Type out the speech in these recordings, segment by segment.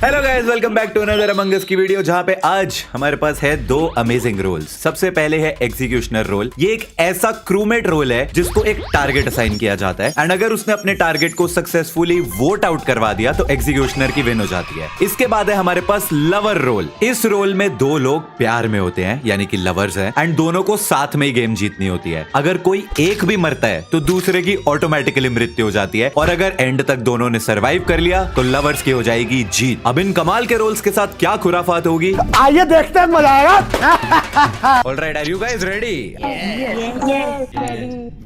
Hello guys, welcome back to another Among Us की video, जहां पे आज हमारे पास है दो अमेजिंग रोल्स। सबसे पहले है एग्जीक्यूशनर रोल। ये एक ऐसा क्रूमेट रोल है जिसको एक टारगेट असाइन किया जाता है एंड अगर उसने अपने टारगेट को सक्सेसफुली वोट आउट करवा दिया तो एग्जीक्यूशनर की विन हो जाती है। इसके बाद है हमारे पास लवर रोल। इस रोल में दो लोग प्यार में होते हैं, यानी कि लवर्स हैं, एंड दोनों को साथ में ही गेम जीतनी होती है। अगर कोई एक भी मरता है तो दूसरे की ऑटोमेटिकली मृत्यु हो जाती है, और अगर एंड तक दोनों ने सर्वाइव कर लिया तो लवर्स की हो जाएगी जीत। अब इन कमाल के रोल्स के साथ क्या खुराफात होगी, आइए देखते हैं, मजा आएगा। Alright, are you guys ready?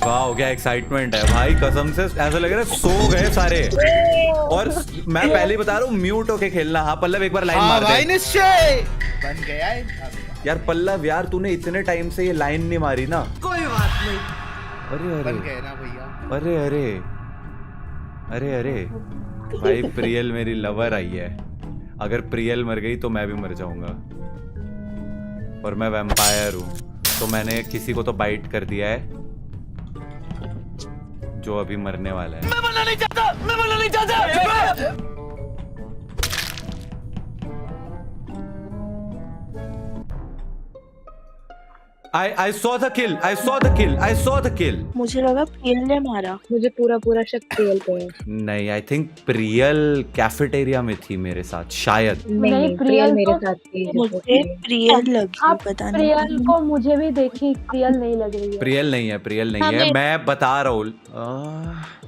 Wow, क्या एक्साइटमेंट है भाई, कसम से ऐसा लग रहा है सो गए सारे। और मैं पहले ही बता रहा हूँ, म्यूट होके खेलना। हाँ पल्लव, एक बार लाइन मार दे। निश्चय बन गया है। यार पल्लव, यार तूने इतने टाइम से ये लाइन नहीं मारी ना। कोई बात नहीं, अरे बन अरे गए ना भैया। अरे अरे अरे अरे भाई, प्रियल मेरी लवर आई है। अगर प्रियल मर गई तो मैं भी मर जाऊंगा, और मैं वैम्पायर हूं, तो मैंने किसी को तो बाइट कर दिया है जो अभी मरने वाला है। मैं मरना नहीं चाहता, मैं मरना नहीं चाहता। I saw the kill. I saw the kill. I saw the kill. मुझे लगा प्रियल ने मारा। मुझे पूरा शक प्रियल पे है। नहीं, आई थिंक प्रियल कैफेटेरिया में थी मेरे साथ शायद। नहीं, प्रियल मेरे साथ थी। मुझे प्रियल लगी, आप पता प्रियल नहीं। को मुझे भी देखी, प्रियल नहीं लग रही है। प्रियल नहीं है, प्रियल नहीं है, मैं बता रहा हूँ।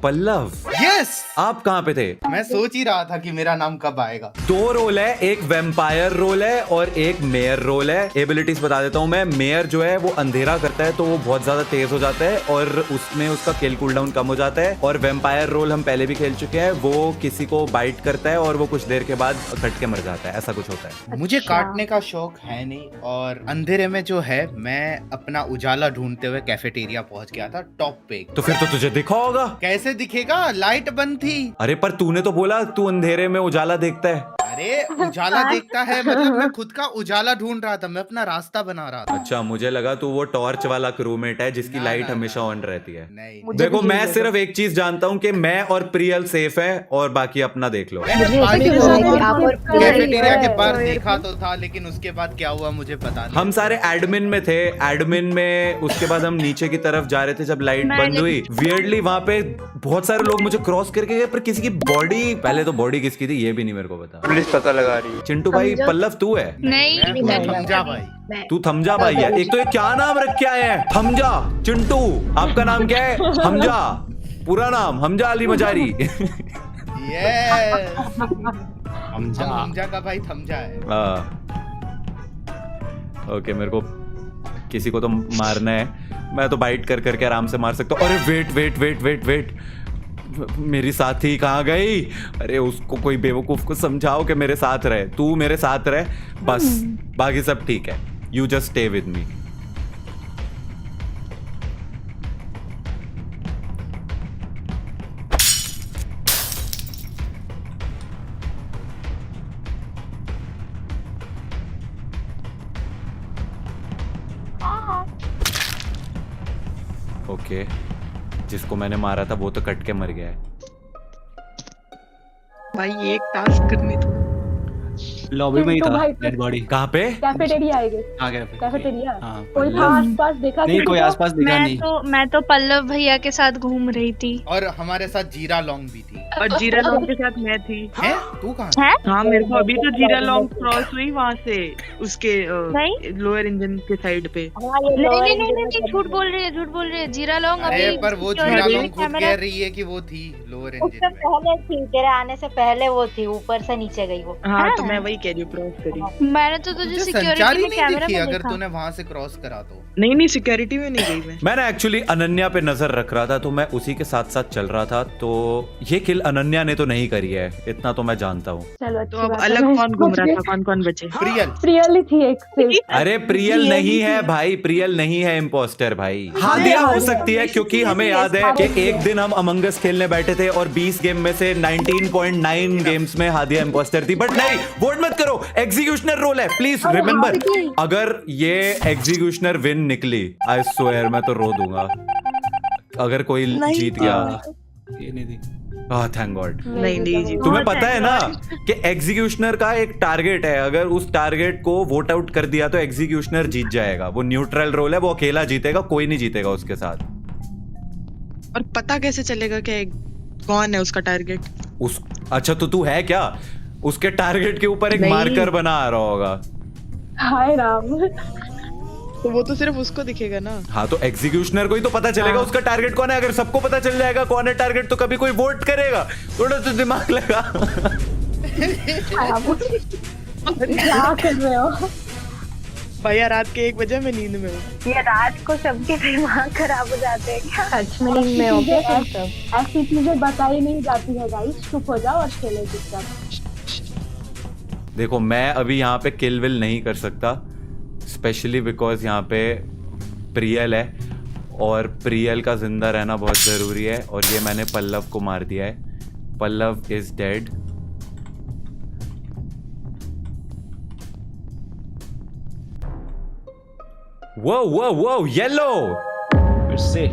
पल्लव, यस, आप कहाँ पे थे? मैं सोच ही रहा था कि मेरा नाम कब आएगा। दो रोल है, एक वेम्पायर रोल है और एक मेयर रोल है। एबिलिटीज बता देता हूँ मैं। मेयर जो है वो अंधेरा करता है तो वो बहुत ज्यादा तेज हो जाता है और उसमें उसका किल कूलडाउन कम हो जाता है। और वेम्पायर रोल हम पहले भी खेल चुके हैं, वो किसी को बाइट करता है और वो कुछ देर के बाद कट के मर जाता है, ऐसा कुछ होता है। मुझे काटने का शौक है नहीं, और अंधेरे में जो है मैं अपना उजाला ढूंढते हुए कैफेटेरिया पहुंच गया था टॉप पे। तो फिर तो तुझे दिखा होगा। कैसे दिखेगा, लाइट बंद थी। अरे पर तूने तो बोला तू अंधेरे में उजाला देखता है। अरे उजाला देखता है मतलब मैं खुद का उजाला ढूंढ रहा था, मैं अपना रास्ता बना रहा था। अच्छा, मुझे लगा तू वो टॉर्च वाला क्रूमेट है जिसकी ना, लाइट ना, हमेशा ऑन रहती है। नहीं, देखो, मैं सिर्फ एक चीज जानता हूँ कि मैं और प्रियल सेफ है, और बाकी अपना देख लो। मैंने बाकी मुझे लोगों लगा कि को आप और प्रियल कैफेटेरिया के है। बाहर देखा तो था, लेकिन उसके बाद क्या हुआ मुझे पता नहीं। हम सारे एडमिन में थे, एडमिन में उसके बाद हम नीचे की तरफ जा रहे थे जब लाइट बंद हुई। वियर्डली वहां पे बहुत सारे लोग मुझे क्रॉस करके गए, पर किसी की बॉडी, पहले तो बॉडी किसकी थी ये भी नहीं मेरे को पता। पुलिस पता लगा रही है। चिंटू भाई, पल्लव तू है? नहीं, मैं समझा भाई। तू थमजा भाई है। एक तो ये क्या नाम रख के आए हैं, थमजा। चिंटू, आपका नाम क्या है? हमजा, पूरा नाम हमजा अली मजारी। यस, हमजा का भाई थमजा है। ओके, मेरे को किसी को तो मारना है, मैं तो बाइट कर करके आराम से मार सकता हूँ। अरे wait wait wait wait wait, मेरी साथी कहाँ गई? अरे उसको कोई बेवकूफ को समझाओ कि मेरे साथ रहे। तू मेरे साथ रहे बस, बाकी सब ठीक है। You just stay with me. Okay, जिसको मैंने मारा था वो तो कट के मर गया है। भाई एक टास्क करनी थी। लॉबी में ही चिंटू था भाई, डेड बॉडी। कहाँ पे? कैफेटेरिया आएगी। हाँ कैफेटेरिया हाँ, कोई था आसपास देखा? नहीं, कोई आसपास दिखा नहीं। मैं तो पल्लव भैया के साथ घूम रही थी। और हमारे साथ जीरा लॉन्ग भी थी। और जीरा लॉन्ग के साथ मैं थी। हैं? तू कहाँ? है? हाँ, मेरे को अभी तो जीरा लॉन्ग क्रॉस हुई वहाँ से, उसके नहीं? लोअर इंजन के साइड पे। नहीं, झूठ बोल रही है जीरा लॉन्ग। अरे पर वो जीरा अरे, लॉन्ग खुद कह रही है कि वो थी लोअर उससे इंजन में। पहले थी, तेरे आने से पहले वो थी, ऊपर से नीचे गई वो। हाँ, तो मैं वही कह रही हूँ, क्रॉस करी। मैंने तो तुझे मुझे सिक्योरिटी संचारी में नहीं कैमरा दिखी में अगर देखा। तूने वहां से क्रॉस करा तो। नहीं, सिक्योरिटी में नहीं गई मैं। मैंने एक्चुअली अनन्या पे नजर रख रहा था, तो मैं उसी के साथ साथ चल रहा था। तो ये किल अनन्या ने तो नहीं करी है, इतना तो मैं जानता हूँ। चलो, तो अच्छी अब बात है। अलग मैं कौन घूम सोच रहा रही- था, कौन कौन बचे? प्रियल प्रियल ही थी एक सिर्फ। अरे प्रियल नहीं है भाई, प्रियल नहीं है इम्पोस्टर भाई। हादिया हो सकती है, क्योंकि हमें याद है कि एक दिन हम अमंग अस खेलने बैठे थे और 20 गेम में से 19.9 गेम्स में हादिया इम्पोस्टर थी। बट नहीं, वोट मत करो, एग्जीक्यूशनर रोल है, प्लीज रिमेंबर। अगर ये एग्जीक्यूशनर विन निकली, आई स्वेयर मैं तो रो दूंगा। अगर कोई नहीं। जीत गया। ये नहीं थी। Thank God. नहीं नहीं जी तुम्हें पता है ना कि एग्जीक्यूशनर का एक टारगेट है, अगर उस टारगेट को वोट आउट कर दिया तो एग्जीक्यूशनर जीत जाएगा। वो न्यूट्रल रोल है, वो अकेला जीतेगा, कोई नहीं जीतेगा उसके साथ। और पता कैसे चलेगा कि कौन है उसका टारगेट? उस अच्छा तो तू है क्या? उसके टारगेट के ऊपर एक नहीं। मार्कर बना आ रहा होगा। हाय राम। तो वो तो सिर्फ उसको दिखेगा ना। हाँ तो एग्जीक्यूशनर को ही तो पता चलेगा उसका टारगेट कौन है। अगर सबको पता चल जाएगा कौन है टारगेट तो कभी कोई वोट करेगा? थोड़ा तो दिमाग लगा। क्या कर रहे हो? भैया रात के 1 बजे मैं नींद में हूँ। ये रात को सबके दिमाग खराब हो जाते हैं क्या? सच में नींद में हो क्या तुम सब? ऐसी चीजें बताई नहीं जाती है गाइस, चुप हो जाओ और खेलो चुपचाप। देखो मैं अभी यहाँ पे किल विल नहीं कर सकता, स्पेशली बिकॉज यहाँ पे प्रियल है और प्रियल का जिंदा रहना बहुत जरूरी है। और ये मैंने पल्लव को मार दिया है। Pallav is dead. वो येलो फिर से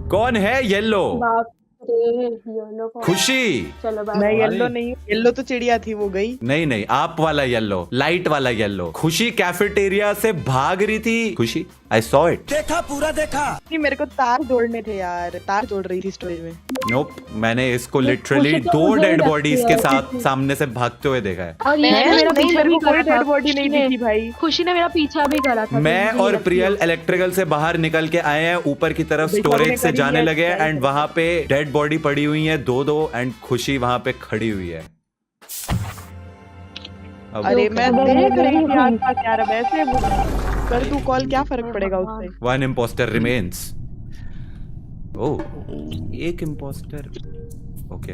कौन है? येलो बाप रे, येलो कौन? खुशी। चलो मैं बाय। येलो नहीं हूँ, येलो तो चिड़िया थी, वो गई। नहीं नहीं, आप वाला येलो, लाइट वाला येलो। खुशी कैफेटेरिया से भाग रही थी। खुशी आई सॉ इट। नहीं मेरे को तार जोड़ने थे यार, तार जोड़ रही थी स्टोरेज में। नोप, मैंने इसको लिटरली खुशी तो 2 मुझे डेड लगती बॉडीज है, के साथ खुशी। सामने से भागते हुए देखा है। और ये नहीं, मेरा नहीं, पीछा मेरे भी को कोई करा था। डेड बॉडी नहीं खुशी ने- दिखी भाई। खुशी ने मेरा पीछा भी करा था। मैं मुझे और लगती प्रियल है। इलेक्ट्रिकल से बाहर निकल के आए हैं, ऊपर की तरफ देखो, स्टोरेज हमने से करी जाने है, लगे क्या एंड है? वहां पे डेड बॉडी पड़ी हुई है दो एंड खुशी वहां पे खड़ी हुई है। अब अरे मैं खबर देख नहीं रही थी हुई। आसपास यार, अब ऐसे कर तू कॉल, क्या फर्क पड़ेगा उससे? 1 इम्पोस्टर रिमेन्स। ओह, एक इम्पोस्टर। ओके,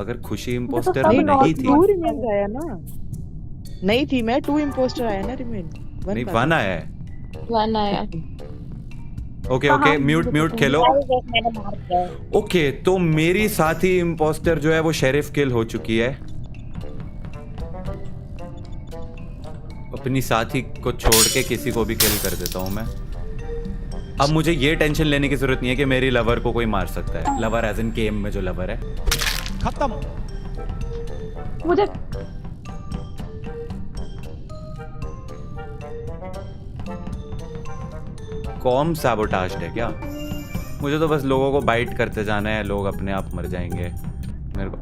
अगर खुशी इम्पोस्टर सब नहीं नॉर्थ थी, 2 रिमेन आया ना? नहीं थी मैं, 2 इम्पोस्टर आया ना रिमेन। नहीं 1 आया है। वन आया। ओके ओके, म्यूट खेलो। मैंने मार दिया। ओके तो मेरी साथी इम्पोस्टर जो है वो शेरिफ किल हो चुकी है। अपनी साथी को छोड़ के किसी को भी किल कर देता हूं मैं। अब मुझे ये टेंशन लेने की जरूरत नहीं है कि मेरी लवर को कोई मार सकता है। लवर एज इन गेम में जो लवर है। खत्म। मुझे कॉम सैबोटाज्ड है क्या? मुझे तो बस लोगों को बाइट करते जाना है, लोग अपने आप मर जाएंगे। मेरे को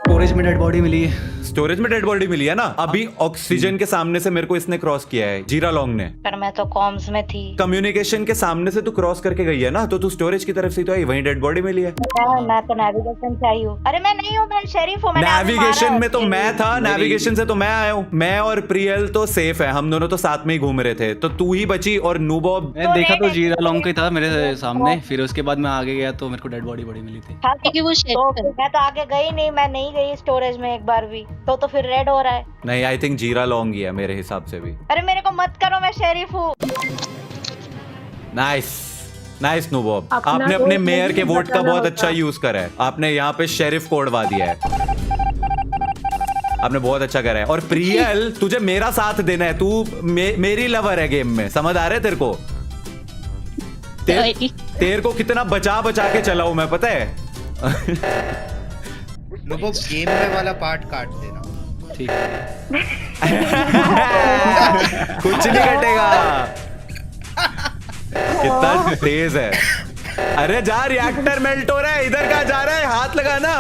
स्टोरेज में डेड बॉडी मिली है। स्टोरेज में डेड बॉडी मिली है ना। अभी ऑक्सीजन के सामने से मेरे को इसने क्रॉस किया है, जीरा लॉन्ग ने। पर मैं तो कॉम्स में थी। कम्युनिकेशन के सामने से तू क्रॉस करके गई है ना, तो तू स्टोरेज की तरफ से तो आई, वहीं डेड बॉडी मिली है। मैं तो नेविगेशन से आई हूँ। अरे मैं नहीं हूँ, मैं शेरिफ हूँ। मैंने आपको नेविगेशन मारा में तो है। मैं था, नेविगेशन से तो मैं आया हूँ। मैं और प्रियल तो सेफ है, हम दोनों तो साथ में ही घूम रहे थे। तो तू ही बची और नूबॉब। मैं देखा तो जीरा लॉन्ग का ही था मेरे सामने, फिर उसके बाद मैं आगे गया तो मेरे को डेड बॉडी मिली थी। हाँ, तो मैं तो आगे गई नहीं, मैं नहीं गई स्टोरेज में एक बार भी। तो फिर रेड हो रहा है। नहीं, आई थिंक जीरा लॉन्ग ही है मेरे हिसाब से भी। अरे मेरे को मत करो, मैं शेरिफ हूँ। नाइस नाइस नूबॉब, अपना आपने अपने दोस्त मेयर नहीं के वोट का बताना बहुत होता। अच्छा यूज करा है। आपने यहाँ पे शेरिफ को उड़वा दिया है। आपने बहुत अच्छा करा है। और प्रियल, तुझे मेरा साथ देना है। तू मेरी लवर है गेम में, समझ आ रहा है तेरे को? तेरे को कितना बचा बचा के चलाऊं मैं, पता है? वो गेम में वाला पार्ट काट देना। ठीक है। कुछ नहीं कटेगा। कितना तेज है। अरे जा, रिएक्टर मेल्ट हो रहा है। इधर कहाँ जा रहा है? हाथ लगाना।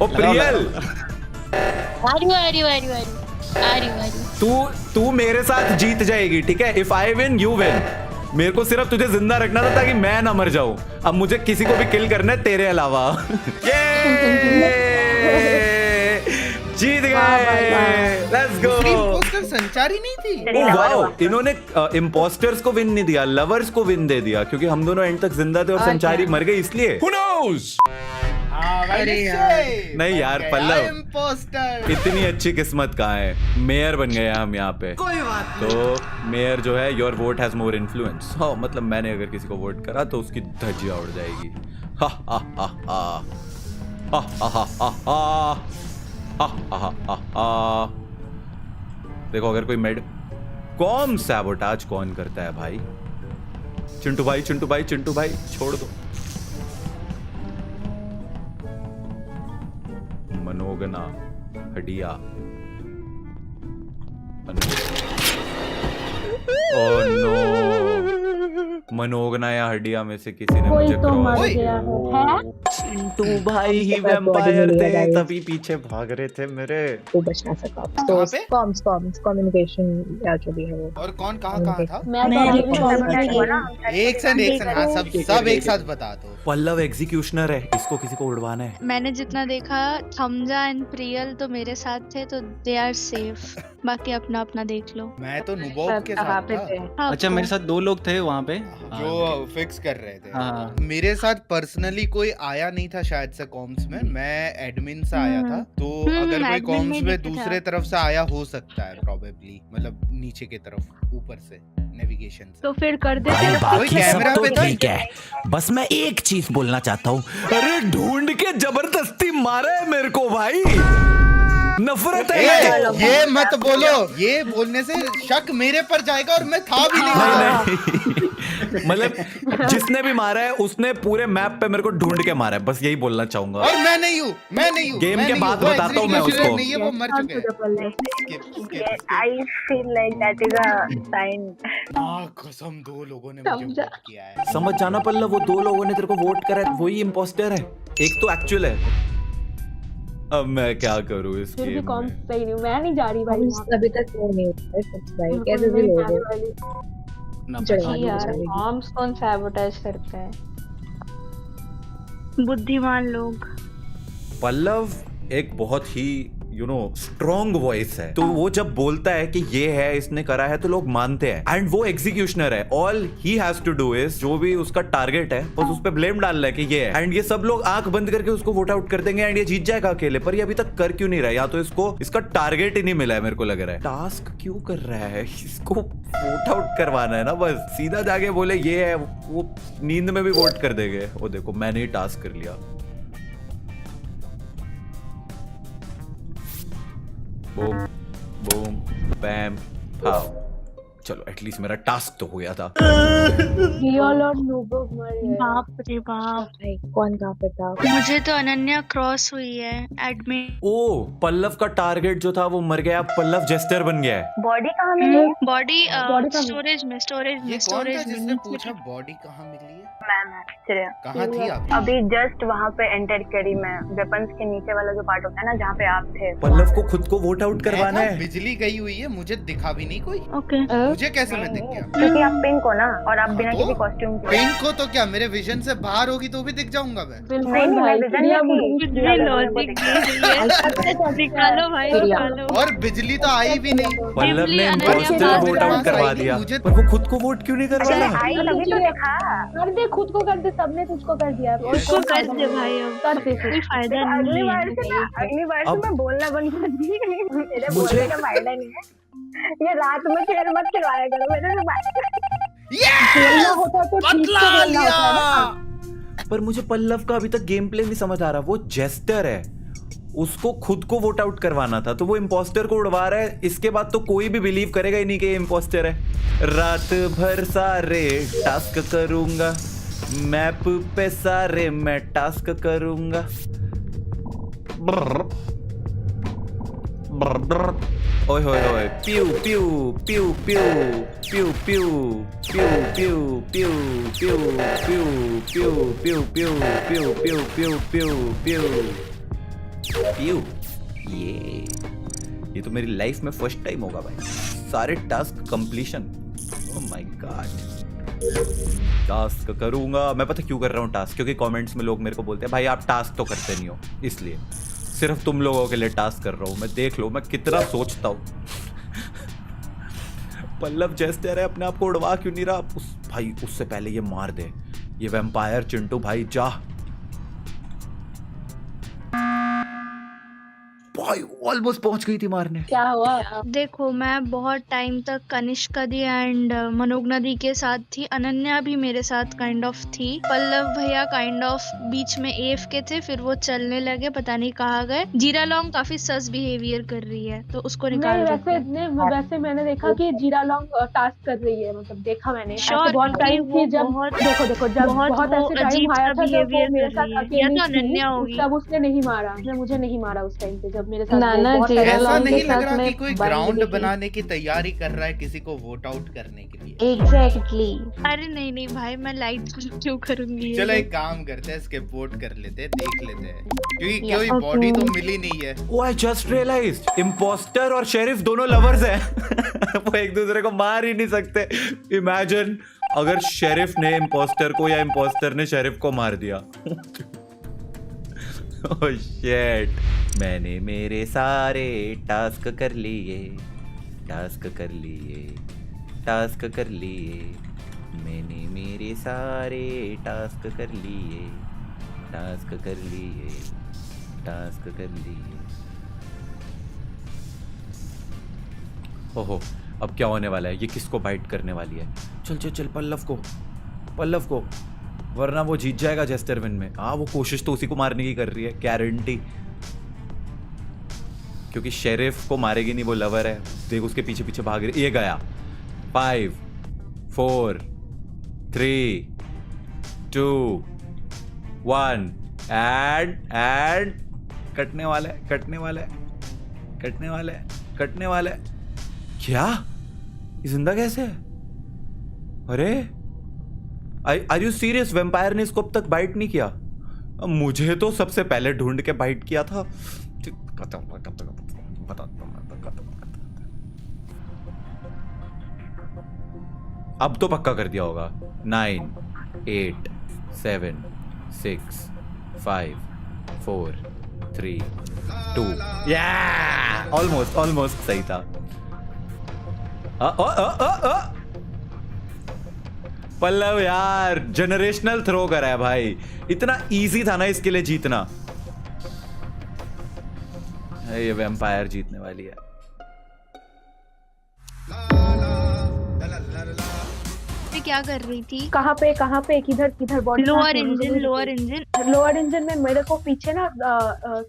ओ प्रियल, तू मेरे साथ जीत जाएगी, ठीक है? If I win you win. मेरे को सिर्फ तुझे जिंदा रखना था ताकि मैं ना मर जाऊं। अब मुझे किसी को भी किल करना है तेरे अलावा। जीत गए, लेट्स गो। इम्पोस्टर संचारी नहीं थी। वाओ, इन्होंने इम्पोस्टर्स को विन नहीं दिया, लवर्स को विन दे दिया, क्योंकि हम दोनों एंड तक जिंदा थे और संचारी मर गई इसलिए। Who knows? अरे नहीं यार, पल्लव, इम्पोस्टर। इतनी अच्छी किस्मत कहाँ है? मेयर बन गए हम यहाँ पे। कोई बात नहीं। तो मेयर जो है, your vote has more influence. हाँ, मतलब मैंने अगर किसी को वोट करा तो उसकी धज्जियां उड़ जाएगी। हा हा हा हा हा हा हा हा हा हा हा। देखो, अगर कोई मेड कॉम सैबोटाज कौन करता है भाई? चिंटू भाई, चिंटू भाई, चिंटू भाई, छोड़ दो। मनोगना हडिया ओह नो, मनोगना या हडिया में से किसी ने कोई मुझे तो मर क्रॉस गया है। चिंटू भाई ही वैम्पायर थे, तभी पीछे भाग रहे थे मेरे। वो बच ना सका। कहाँ तो पे? कॉम्स कम्युनिकेशन या जो भी है वो। और कौन कहाँ था? मैं तो अभी भी कॉल एक सेकंड, हाँ सब एक साथ बता दो। पल्लव एग्जीक्यूशनर है, इसको किसी को उड़वाना है। मैंने जितना देखा थमजा एंड प्रियल तो मेरे साथ थे तो दे आर सेफ, बाकी अपना अपना देख लो। मैं तो नुबोब के साथ था हाँ, अच्छा तो- मेरे साथ 2 लोग थे वहाँ पे। जो फिक्स कर रहे थे। हाँ। मेरे साथ पर्सनली कोई आया नहीं था शायद से कॉम्स में, मैं एडमिन से आया था, तो अगर कोई admin कॉम्स में में दिखा दूसरे था। तरफ से आया हो सकता है प्रोबेबली, मतलब नीचे की तरफ ऊपर से नेविगेशन से। तो फिर कर दे भाई तेरे बाकी कोई कैमरा सब पे तो था? ठीक है, बस मैं एक चीज बोलना चाहता हूँ। अरे ढूंढ के जबरदस्ती मारा है मेरे को भाई, नफरत है। ये मत बोलो, ये बोलने से शक मेरे पर जाएगा और मैं था भी नहीं। नहीं मतलब जिसने भी मारा है उसने पूरे मैप पे मेरे को ढूंढ के मारा है, बस यही बोलना चाहूंगा। और मैं नहीं हूँ, मैं नहीं हूँ। गेम मैं के नहीं बाद हूँ, वो बताता हूँ मैं executioner उसको। नहीं है, वो मर चुके हैं। Skip. I feel like that is a sign. कसम 2 लोगों ने मुझे वोट किया है। समझ जाना पल्लव, वो 2 लोगों ने तेरे को वोट करा है, वही इम्पोस्टर है, एक तो एक्चुअल है। अब मैं क्या करूँ इस फिर भी गेम कॉम में? सही नहीं, मैं नहीं जा रही भाई वहाँ पे। अभी तक वो नहीं हुआ है फिक्स भाई। बिल्कुल कैसे भी नहीं लोग जाने हैं। वाली। ना जड़वा दी यार बेचारी। कॉम्स कौन सैबोटेज करते हैं? बुद्धिमान लोग। पल्लव एक बहुत ही स्ट्रॉन्ग वॉइस है, तो वो जब बोलता है कि ये है, इसने करा है, तो लोग मानते हैं। एंड वो एग्जीक्यूशनर है, all he has to do is जो भी उसका टारगेट है बस उस पे ब्लेम डालना है कि ये है। एंड ये सब लोग आंख बंद करके उसको वोट आउट कर देंगे एंड ये जीत जाएगा अकेले। पर ये अभी तक कर क्यों नहीं रहा है? या तो इसको इसका टारगेट ही नहीं मिला है, मेरे को लग रहा है। टास्क क्यों कर रहा है? इसको वोट आउट करवाना है ना, बस सीधा जाके बोले ये है, वो नींद में भी वोट कर देंगे। वो देखो मैंने ही टास्क कर लिया। बूम बूम बैम पाव। चलो एटलीस्ट मेरा टास्क तो हो गया था। रियल और नूबोग मर गए। बाप रे बाप, भाई कौन कहाँ पे था? मुझे तो अनन्या क्रॉस हुई है एडमिन। ओ पल्लव का टारगेट जो था वो मर गया, अब पल्लव जेस्टर बन गया है। बॉडी कहाँ मिली? बॉडी Body का- स्टोरेज में ये कौन था स्टोरेज जिसने में पूछा बॉडी कहाँ मिली है? मैम है। कहाँ थी आप? अभी जस्ट वहाँ पे एंटर करी मैं, वेपन्स के नीचे वाला जो पार्ट होता है ना जहाँ पे आप थे। पल्लव को खुद को वोट आउट करवाना मैं था, है। बिजली गई हुई है, मुझे दिखा भी नहीं कोई। ओके। मुझे कैसे मैं दिख गया? क्योंकि आप पिंक हो ना, और आप बिना तो? किसी कॉस्ट्यूम के। पिंक को तो क्या मेरे विजन से बाहर होगी तो भी दिख जाऊंगा मैं। नहीं, बिल्कुल मैं भाई, विजन प्रिया नहीं मुझे थी। कुछ भी लॉजिक दिखा लो भाई, दिखा लो। और बिजली तो आई भी नहीं। पल्लव ने अनन्या इम्पोस्टर बात वोट कर आउट रहा करवा है, दिया, मुझे- पर वो खुद को वोट क्यों नहीं करवाना? आई तभी तो देखा। कर दे, खुद को कर दे, सबने तुझको कर दिया। और उसको कर दे भाई, अब कर दे कोई फायदा अगली नहीं बार है। से ना, अगली बार से अब- मैं बोलना बंद कर दी। मेरे मुझे- बोलने का फायदा नहीं है। ये रात में खेल मत खिलवाया करो मेरे से बात। खेलना होता तो ठीक से बदला खेलना लिया। होता है ना। पर मुझे पल्लव का अभी तक गेम प्ले नहीं समझ आ रहा। वो जेस्टर है, उसको खुद को वोट आउट करवाना था, तो वो इम्पोस्टर को उड़वा रहा है। इसके बाद तो कोई भी बिलीव करेगा ही नहीं कि ये इम्पोस्टर है। रात भर सारे टास्क करूंगा, मैप पे सारे मैं टास्क करूंगा। ओए होए होए, प्यू प्यू प्यू प्यू प्यू प्यू प्यू प्यू प्यू प्यू प्यू प्यू प्यू प्यू प्यू प्यू प्यू प्यू प्यू। ये तो मेरी लाइफ में फर्स्ट टाइम होगा भाई, सारे task completion. Oh my God, task करूंगा मैं। पता क्यों कर रहा हूँ टास्क? क्योंकि कमेंट्स में लोग मेरे को बोलते हैं भाई आप टास्क तो करते नहीं हो, इसलिए सिर्फ तुम लोगों के लिए टास्क कर रहा हूँ मैं। देख लो मैं कितना सोचता हूँ। पल्लव जेस्टर है, अपने आप को उड़वा क्यों नहीं रहा? भाई उससे पहले ये मार दे, ये वैम्पायर। चिंटू भाई जा। भाई ऑलमोस्ट पहुंच गई थी मारने। क्या हुआ? देखो मैं बहुत टाइम तक कनिष्का दी एंड मनोगना दी के साथ थी, अनन्या भी मेरे साथ काइंड ऑफ थी, पल्लव भैया काइंड ऑफ बीच में एफ के थे, फिर वो चलने लगे, पता नहीं कहाँ गए। जीरा लॉन्ग काफी सस बिहेवियर कर रही है तो उसको निकाल नहीं, देते हैं। वैसे मैंने देखा कि जीरा लॉन्ग टास्क कर रही है, मतलब देखा मैंने। ऐसे Sure, बहुत टाइम वो थी जब बहुत- देखो जब बहुत बहुत वो ऐसे टाइम अजीब आया सा था जब वो behavior मेरे कर साथ रही है। अकेली या तो थी, अनन्या होगी। तब उसने नहीं मारा, उसने मुझे नहीं मारा उस टाइम पे जब मेरे साथ ना, वो ना, बहुत जीरा टाइम ऐसा लॉन्ग के नहीं लग साथ रहा मैं कि कोई बंद ग्राउंड देखी। बनाने की तैयारी कर रहा है किसी को वोट आउट करने के लिए। एग्जैक्टली। अरे नहीं भाई, मैं लाइट क्यों करूंगी? चलो एक काम करते हैं, इसके वोट कर लेते हैं, देख लेते हैं, क्योंकि Yeah, कोई okay. बॉडी तो मिली नहीं है। ओ आई जस्ट रियलाइज्ड इम्पोस्टर और शेरिफ दोनों लवर्स हैं। वो एक दूसरे को मार ही नहीं सकते। इमेजिन अगर शेरिफ ने इम्पोस्टर को या इम्पोस्टर ने शेरिफ को मार दिया। ओह शिट, मैंने मेरे सारे टास्क कर लिए, टास्क कर लिए, टास्क कर लिए, मैंने मेरे सारे टास्क कर लिए, टास्क कर लिए, टास्क कर लिए। ओहो, अब क्या होने वाला है? ये किसको बाइट करने वाली है? चल चल चल, पल्लव को, वरना वो जीत जाएगा जेस्टर विन में। हाँ, वो कोशिश तो उसी को मारने की कर रही है, गारंटी, क्योंकि शेरिफ को मारेगी नहीं, वो लवर है। देख उसके पीछे पीछे भाग रही। ये गया। 5 4 3 2 1 एंड कटने वाला है, कटने वाला है, कटने वाला है, कटने वाला है। क्या? ये जिंदा कैसे है? अरे आर यू सीरियस? वेम्पायर ने इसको अब तक बाइट नहीं किया? मुझे तो सबसे पहले ढूंढ के बाइट किया था। अब तो पक्का कर दिया होगा। 9 8 7 6 5 4 3 2 या ऑलमोस्ट सही था। पल्लव यार जनरेशनल थ्रो करा है भाई, इतना इजी था ना इसके लिए जीतना। ये वैम्पायर जीतने वाली है। क्या कर रही थी? कहाँ पे किधर बॉडी? लोअर इंजन में मेरे को पीछे ना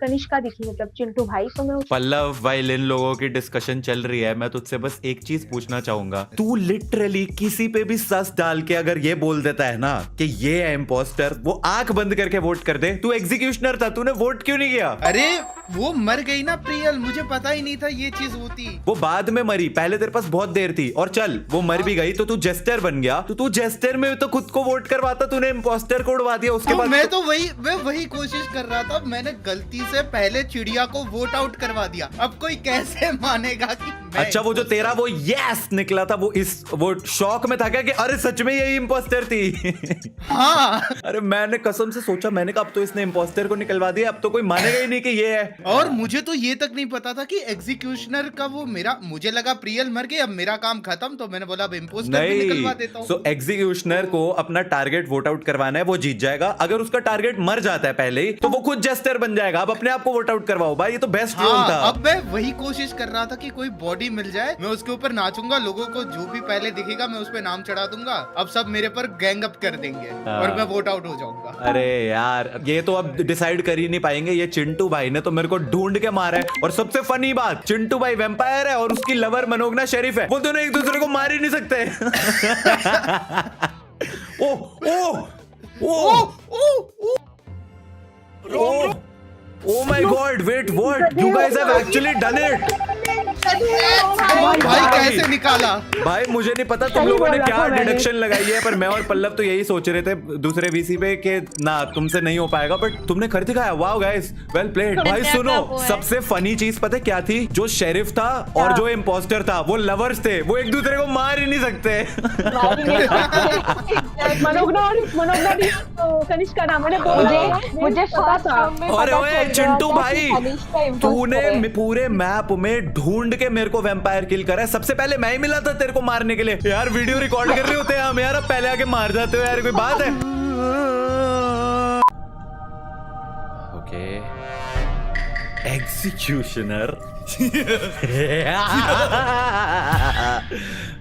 कनिष्का दिखी, मतलब चिंटू भाई। तो मैं पल्लव, वाइल इन लोगों की डिस्कशन चल रही है, मैं तुझसे बस एक चीज पूछना चाहूंगा। तू लिटरली किसी पे भी सस डाल के अगर ये बोल देता है ना कि ये है इम्पोस्टर, वो आंख बंद करके वोट कर दे। तू एग्जीक्यूशनर था, तूने वोट क्यों नहीं किया? अरे वो मर गई ना प्रियल, मुझे पता ही नहीं था ये चीज होती। वो बाद में मरी, पहले तेरे पास बहुत देर थी। और चल वो मर भी गई तो तू जेस्टर बन गया, तो तू जेस्टर में तो खुद को वोट करवाता, तूने इम्पोस्टर को उड़वा दिया उसके बाद। मैं तो वही कोशिश कर रहा था, मैंने गलती से पहले चिड़िया को वोट आउट करवा दिया। अब कोई कैसे मानेगा कि मैं अच्छा, वो जो तेरा वो यस निकला था, वो शॉक में था क्या कि अरे सच में यही इम्पोस्टर थी? हाँ। अरे मैंने कसम से सोचा, मैंने कहा अब तो इसने इम्पोस्टर को निकलवा दिया, अब तो कोई मानेगा ही नहीं कि ये है। और मुझे तो ये तक नहीं पता था कि एग्जीक्यूशनर का वो मेरा, मुझे लगा प्रियल मर गई, अब मेरा काम खत्म, तो मैंने बोला अब इम्पोस्टर भी निकलवा देता हूँ। सो एग्जीक्यूशनर को अपना टारगेट वोट आउट करवाना है, वो जीत जाएगा। अगर उसका टारगेट मर जाता है पहले ही, तो वो खुद जेस्टर बन जाएगा। अब अपने आप को वोट आउट करवाओ भाई, ये तो बेस्ट रोल था। अब मैं वही कोशिश कर रहा था कि कोई बॉडी मिल जाए, मैं उसके ऊपर नाचूंगा, लोगों को जो भी पहले दिखेगा मैं उस पे नाम चढ़ा दूंगा। अब सब मेरे पर गैंग अप कर देंगे और मैं वोट आउट हो जाऊंगा। अरे यार, ये तो अब डिसाइड कर ही नहीं पाएंगे। ये चिंटू भाई ने तो मेरे को ढूंढ के मारा है, और सबसे फनी बात, चिंटू भाई वैम्पायर है और उसकी लवर मनोगना शेरिफ है। वो दोनों एक दूसरे को मार ही नहीं सकते। Oh my God! Wait, what? You guys have actually done it! भाई कैसे निकाला? भाई मुझे नहीं पता तुम लोगों ने क्या डिडक्शन लगाई है, पर मैं और पल्लव तो यही सोच रहे थे दूसरे वीसी पे कि ना तुमसे नहीं हो पाएगा, बट तुमने कर दिखाया। Wow guys, well played. भाई सुनो, सबसे फनी चीज पता है क्या थी? जो शेरिफ था और जो इम्पोस्टर था, वो लवर्स थे, वो एक दूसरे को मार ही नहीं सकते। कनिष्का नाम मुझे अरे चिंटू भाई, तूने पूरे मैप में ढूंढ के मेरे को वैम्पायर किल करा है। सबसे पहले मैं ही मिला था तेरे को मारने के लिए। यार वीडियो रिकॉर्ड कर रहे होते हैं हम यार, अब पहले आके मार जाते हो यार, कोई बात है? Okay executioner.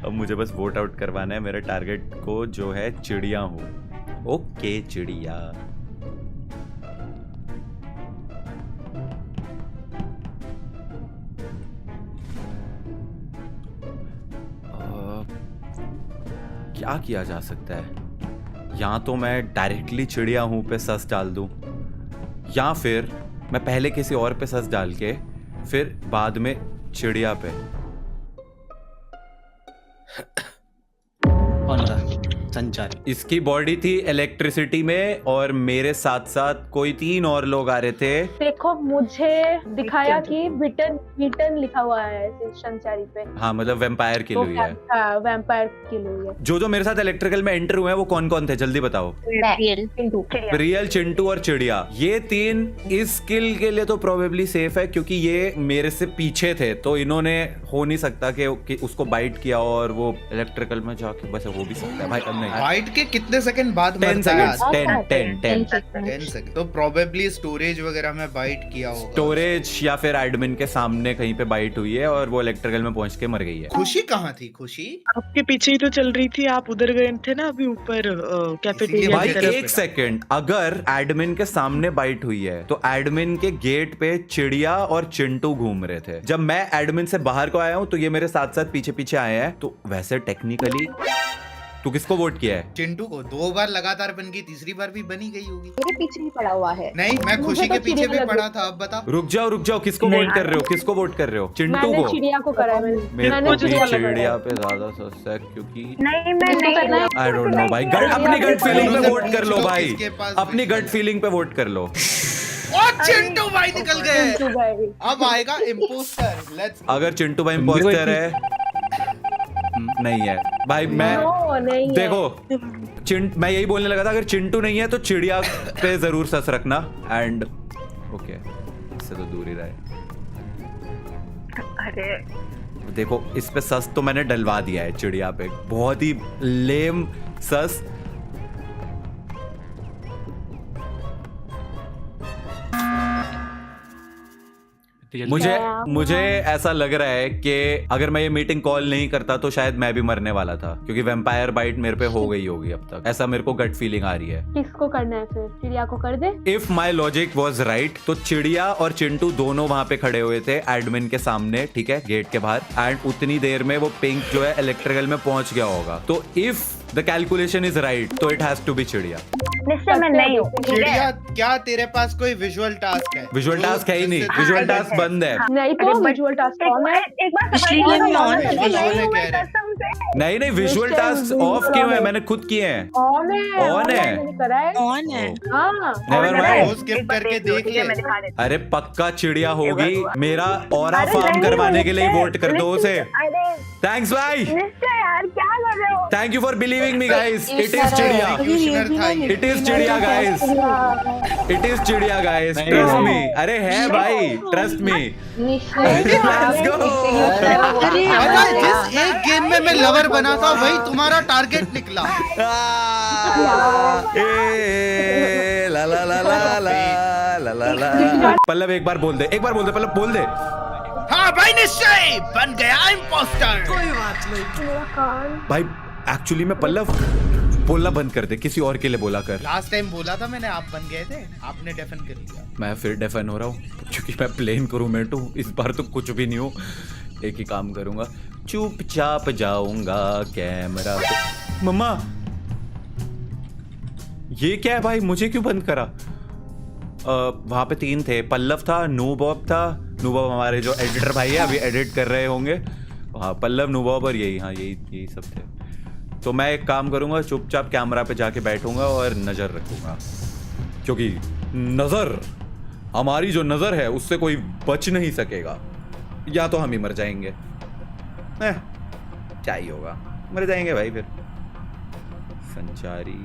अब मुझे बस वोट आउट करवाना है मेरे टारगेट को, जो है चिड़िया हूँ। ओके चिड़िया। क्या किया जा सकता है? या तो मैं डायरेक्टली चिड़िया हूं पे सस डाल दूं, या फिर मैं पहले किसी और पे सस डाल के फिर बाद में चिड़िया पे। कौन था? संचारी। इसकी बॉडी थी इलेक्ट्रिसिटी में और मेरे साथ साथ कोई 3 और लोग आ रहे थे। देखो मुझे दिखाया कि विटन लिखा हुआ है संचारी पे। हाँ मतलब वेम्पायर किल हुई है। हाँ वैम्पायर किल हुई है। जो मेरे साथ इलेक्ट्रिकल में एंटर हुए हैं वो कौन कौन थे, जल्दी बताओ। रियल, चिंटू और चिड़िया, ये 3 इस किल के लिए तो प्रोबेबली सेफ है क्योंकि ये मेरे से पीछे थे, तो इन्होंने हो नहीं सकता कि उसको बाइट किया और वो इलेक्ट्रिकल में जाके, बस हो भी सकता है भाई। बाइट के कितने सेकंड बाद 10 मरता है? Second 10 second. तो प्रोबेबली स्टोरेज वगैरह में बाइट किया होगा। स्टोरेज या फिर एडमिन के सामने कहीं पे बाइट हुई है और वो इलेक्ट्रिकल में पहुंच के मर गई है। खुशी कहाँ थी? खुशी आपके पीछे ही तो चल रही थी, आप उधर गए थे ना अभी ऊपर कैफेटेरिया भाई की तरफ। एक सेकंड, अगर एडमिन के सामने बाइट हुई है तो एडमिन के गेट पे चिड़िया और चिंटू घूम रहे थे। जब मैं एडमिन से बाहर को आया हूँ तो ये मेरे साथ साथ पीछे पीछे आए हैं, तो वैसे टेक्निकली तू किसको वोट किया है? चिंटू को 2 बार लगातार बन गई, तीसरी बार भी बनी गई होगी। मेरे पीछे ही पड़ा हुआ है। नहीं, मैं खुशी के पीछे भी पड़ा था। अब बताओ। रुक जाओ, किसको वोट कर रहे हो? किसको वोट कर रहे हो? चिंटू मैंने को? चिड़िया को करा है। मेरे को भी चिड़िया पे ज्यादा सस्ता है क्योंकि नहीं मैं नहीं आई डोंट नो भाई। अपनी गट फीलिंग पे वोट कर लो भाई, किसके पास अपनी गट फीलिंग पे वोट कर लो। और चिंटू भाई निकल गए। अब आएगा इम्पोस्टर। लेट्स। अगर चिंटू भाई इम्पोस्टर है, नहीं है भाई। मैं नहीं देखो मैं यही बोलने लगा था, अगर चिंटू नहीं है तो चिड़िया पे जरूर सस रखना। एंड ओके, इससे तो दूर ही रहे। अरे देखो इस पे सस तो मैंने डलवा दिया है चिड़िया पे, बहुत ही लेम सस। मुझे ऐसा लग रहा है कि अगर मैं ये मीटिंग कॉल नहीं करता तो शायद मैं भी मरने वाला था, क्योंकि वैम्पायर बाइट मेरे पे हो गई होगी अब तक, ऐसा मेरे को गट फीलिंग आ रही है। किसको करना है फिर? चिड़िया को कर दे। If my logic was right तो चिड़िया और चिंटू दोनों वहां पे खड़े हुए थे एडमिन के सामने, ठीक है, गेट के बाहर। एंड उतनी देर में वो पिंक जो है इलेक्ट्रिकल में पहुंच गया होगा। तो if the calculation is right तो इट हैज टू बी चिड़िया। निश्चय मैं नहीं हूँ। चिड़िया, क्या तेरे पास कोई विजुअल टास्क है? विजुअल टास्क है ही नहीं, विजुअल टास्क बंद है। नहीं तो विजुअल टास्क ऑन है। एक बार इसलिए मैं ऑन है। नहीं विजुअल टास्क ऑफ क्यों है? मैंने खुद किए हैं। ऑन है। ऑन है। मैंने करा है। ऑन है। हाँ नेवर माइंड। स्किप करके देख ले। मैं दिखा देती अरे पक्का चिड़िया होगी, मेरा ऑरा फार्म करवाने के लिए वोट कर दो उसे। अरे थैंक्स भाई, निश्चय यार क्या कर रहे हो? Thank you for believing me guys. It is चिड़िया, एग्जीक्यूशनर था ये। इट इज चिड़िया गाइस, इट इज चिड़िया गाइस, ट्रस्ट मी। अरे है भाई, ट्रस्ट मी। Let's go. पता है, जिस एक गेम में मैं लवर बना था वही तुम्हारा टारगेट निकला। ला ला ला ला ला ला ला। पल्लव एक बार बोल दे, एक बार बोल दे, पल्लव बोल दे। हाँ भाई, निश्चय बन गया इम्पोस्टर। भाई एक्चुअली मैं पल्लव बोलना बंद कर दे, किसी और के लिए बोला कर। लास्ट टाइम बोला था मैंने, आप बन गए थे, आपने डेफन कर दिया। मैं फिर डेफन हो रहा हूँ क्योंकि मैं प्लेन क्रूमेट हूँ। इस बार तो कुछ भी नहीं हूँ, एक ही काम करूंगा, चुपचाप जाऊंगा कैमरा पे। मम्मा ये क्या है भाई, मुझे क्यों बंद करा? वहां पे 3 थे, पल्लव था, नूबॉब था। नूबॉब हमारे जो एडिटर भाई है अभी एडिट कर रहे होंगे। हाँ पल्लव, नूबॉब और यही, हाँ यही सब थे। तो मैं एक काम करूंगा, चुपचाप कैमरा पे जाके बैठूंगा और नजर रखूंगा, क्योंकि नजर, हमारी जो नजर है उससे कोई बच नहीं सकेगा, या तो हम ही मर जाएंगे। क्या ही होगा, मर जाएंगे भाई फिर। संचारी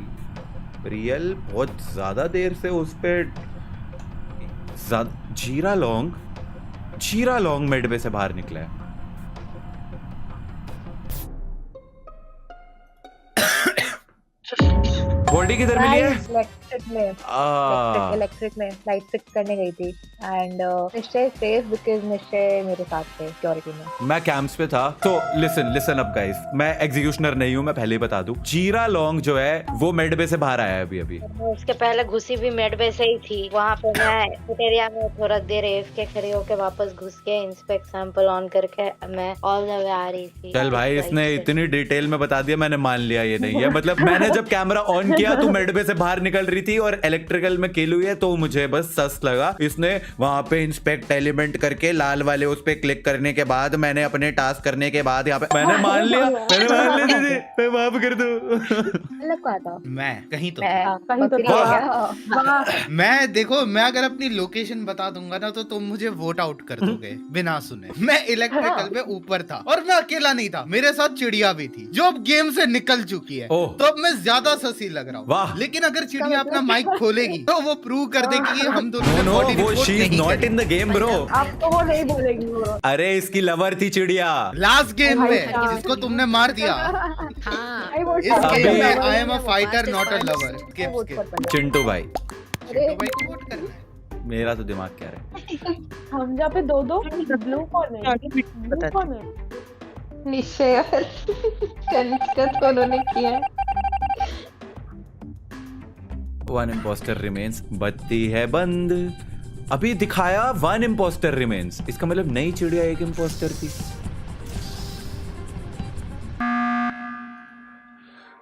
रियल बहुत ज्यादा देर से उस पे जीरा लॉन्ग मिडवे से बाहर निकला है। बॉडी किधर मिली है? इलेक्ट्रिक में लाइट फिक्स करने गई थी एंड निश्चय सेफ बिकॉज़ निश्चय मेरे साथ थे सिक्योरिटी में। मैं कैंप्स पे था। तो लिसन अप गाइस, मैं एग्जीक्यूशनर नहीं हूँ, मैं पहले ही बता दूं। जीरा लॉन्ग जो है वो मेड बे से बाहर आया है अभी। उसके पहले घुसी भी मेड बे से ही थी। वहाँ पे मैं एरिया में थोड़ा देर AFK खड़ी होके वापस घुस के इंस्पेक्ट सैंपल ऑन करके मैं ऑल द वे आ रही थी। चल भाई, इसने इतनी डिटेल में बता दिया, मैंने मान लिया ये नहीं है। मतलब मैंने जब कैमरा ऑन किया तो मेड बे से बाहर निकल रही थी और इलेक्ट्रिकल में किल हुई है, तो मुझे बस सस लगा। इसने वहां पे इंस्पेक्ट एलिमेंट करके लाल वाले उस पे क्लिक करने के बाद मैंने अपने टास्क करने के बाद यहाँ पे मैंने मान लिया दीदी, मैं माफ कर दूं। मैं कहीं तो वाह। मैं देखो, मैं अगर अपनी लोकेशन बता दूंगा ना तो तुम मुझे वोट आउट कर दोगे बिना सुने। मैं इलेक्ट्रिकल पे ऊपर था और मैं अकेला नहीं था, मेरे साथ चिड़िया भी थी जो अब गेम से निकल चुकी है। तो अब मैं ज्यादा ससी लग रहा हूँ। लेकिन अगर चिड़िया अपना माइक खोलेगी तो वो प्रूव कर देगी कि हम दोनों ने वो she is not in the game bro. अब तो वो नहीं बोलेगी वो। अरे इसकी लवर थी चिड़िया लास्ट गेम में जिसको तुमने मार दिया। इस गेम में I am a fighter not a lover. Chintu भाई, चिंटू भाई को वोट करना है। मेरा तो दिमाग क्या रहा है। हम जहाँ पे दो ब्लू कौन है? ब्लू कौन है? निश्चय और कनिष्का दोनों ने किया है। One impostor remains. बत्ती है बंद। अभी दिखाया वन इम्पोस्टर रिमेन्स, इसका मतलब नई चिड़िया एक इम्पोस्टर थी।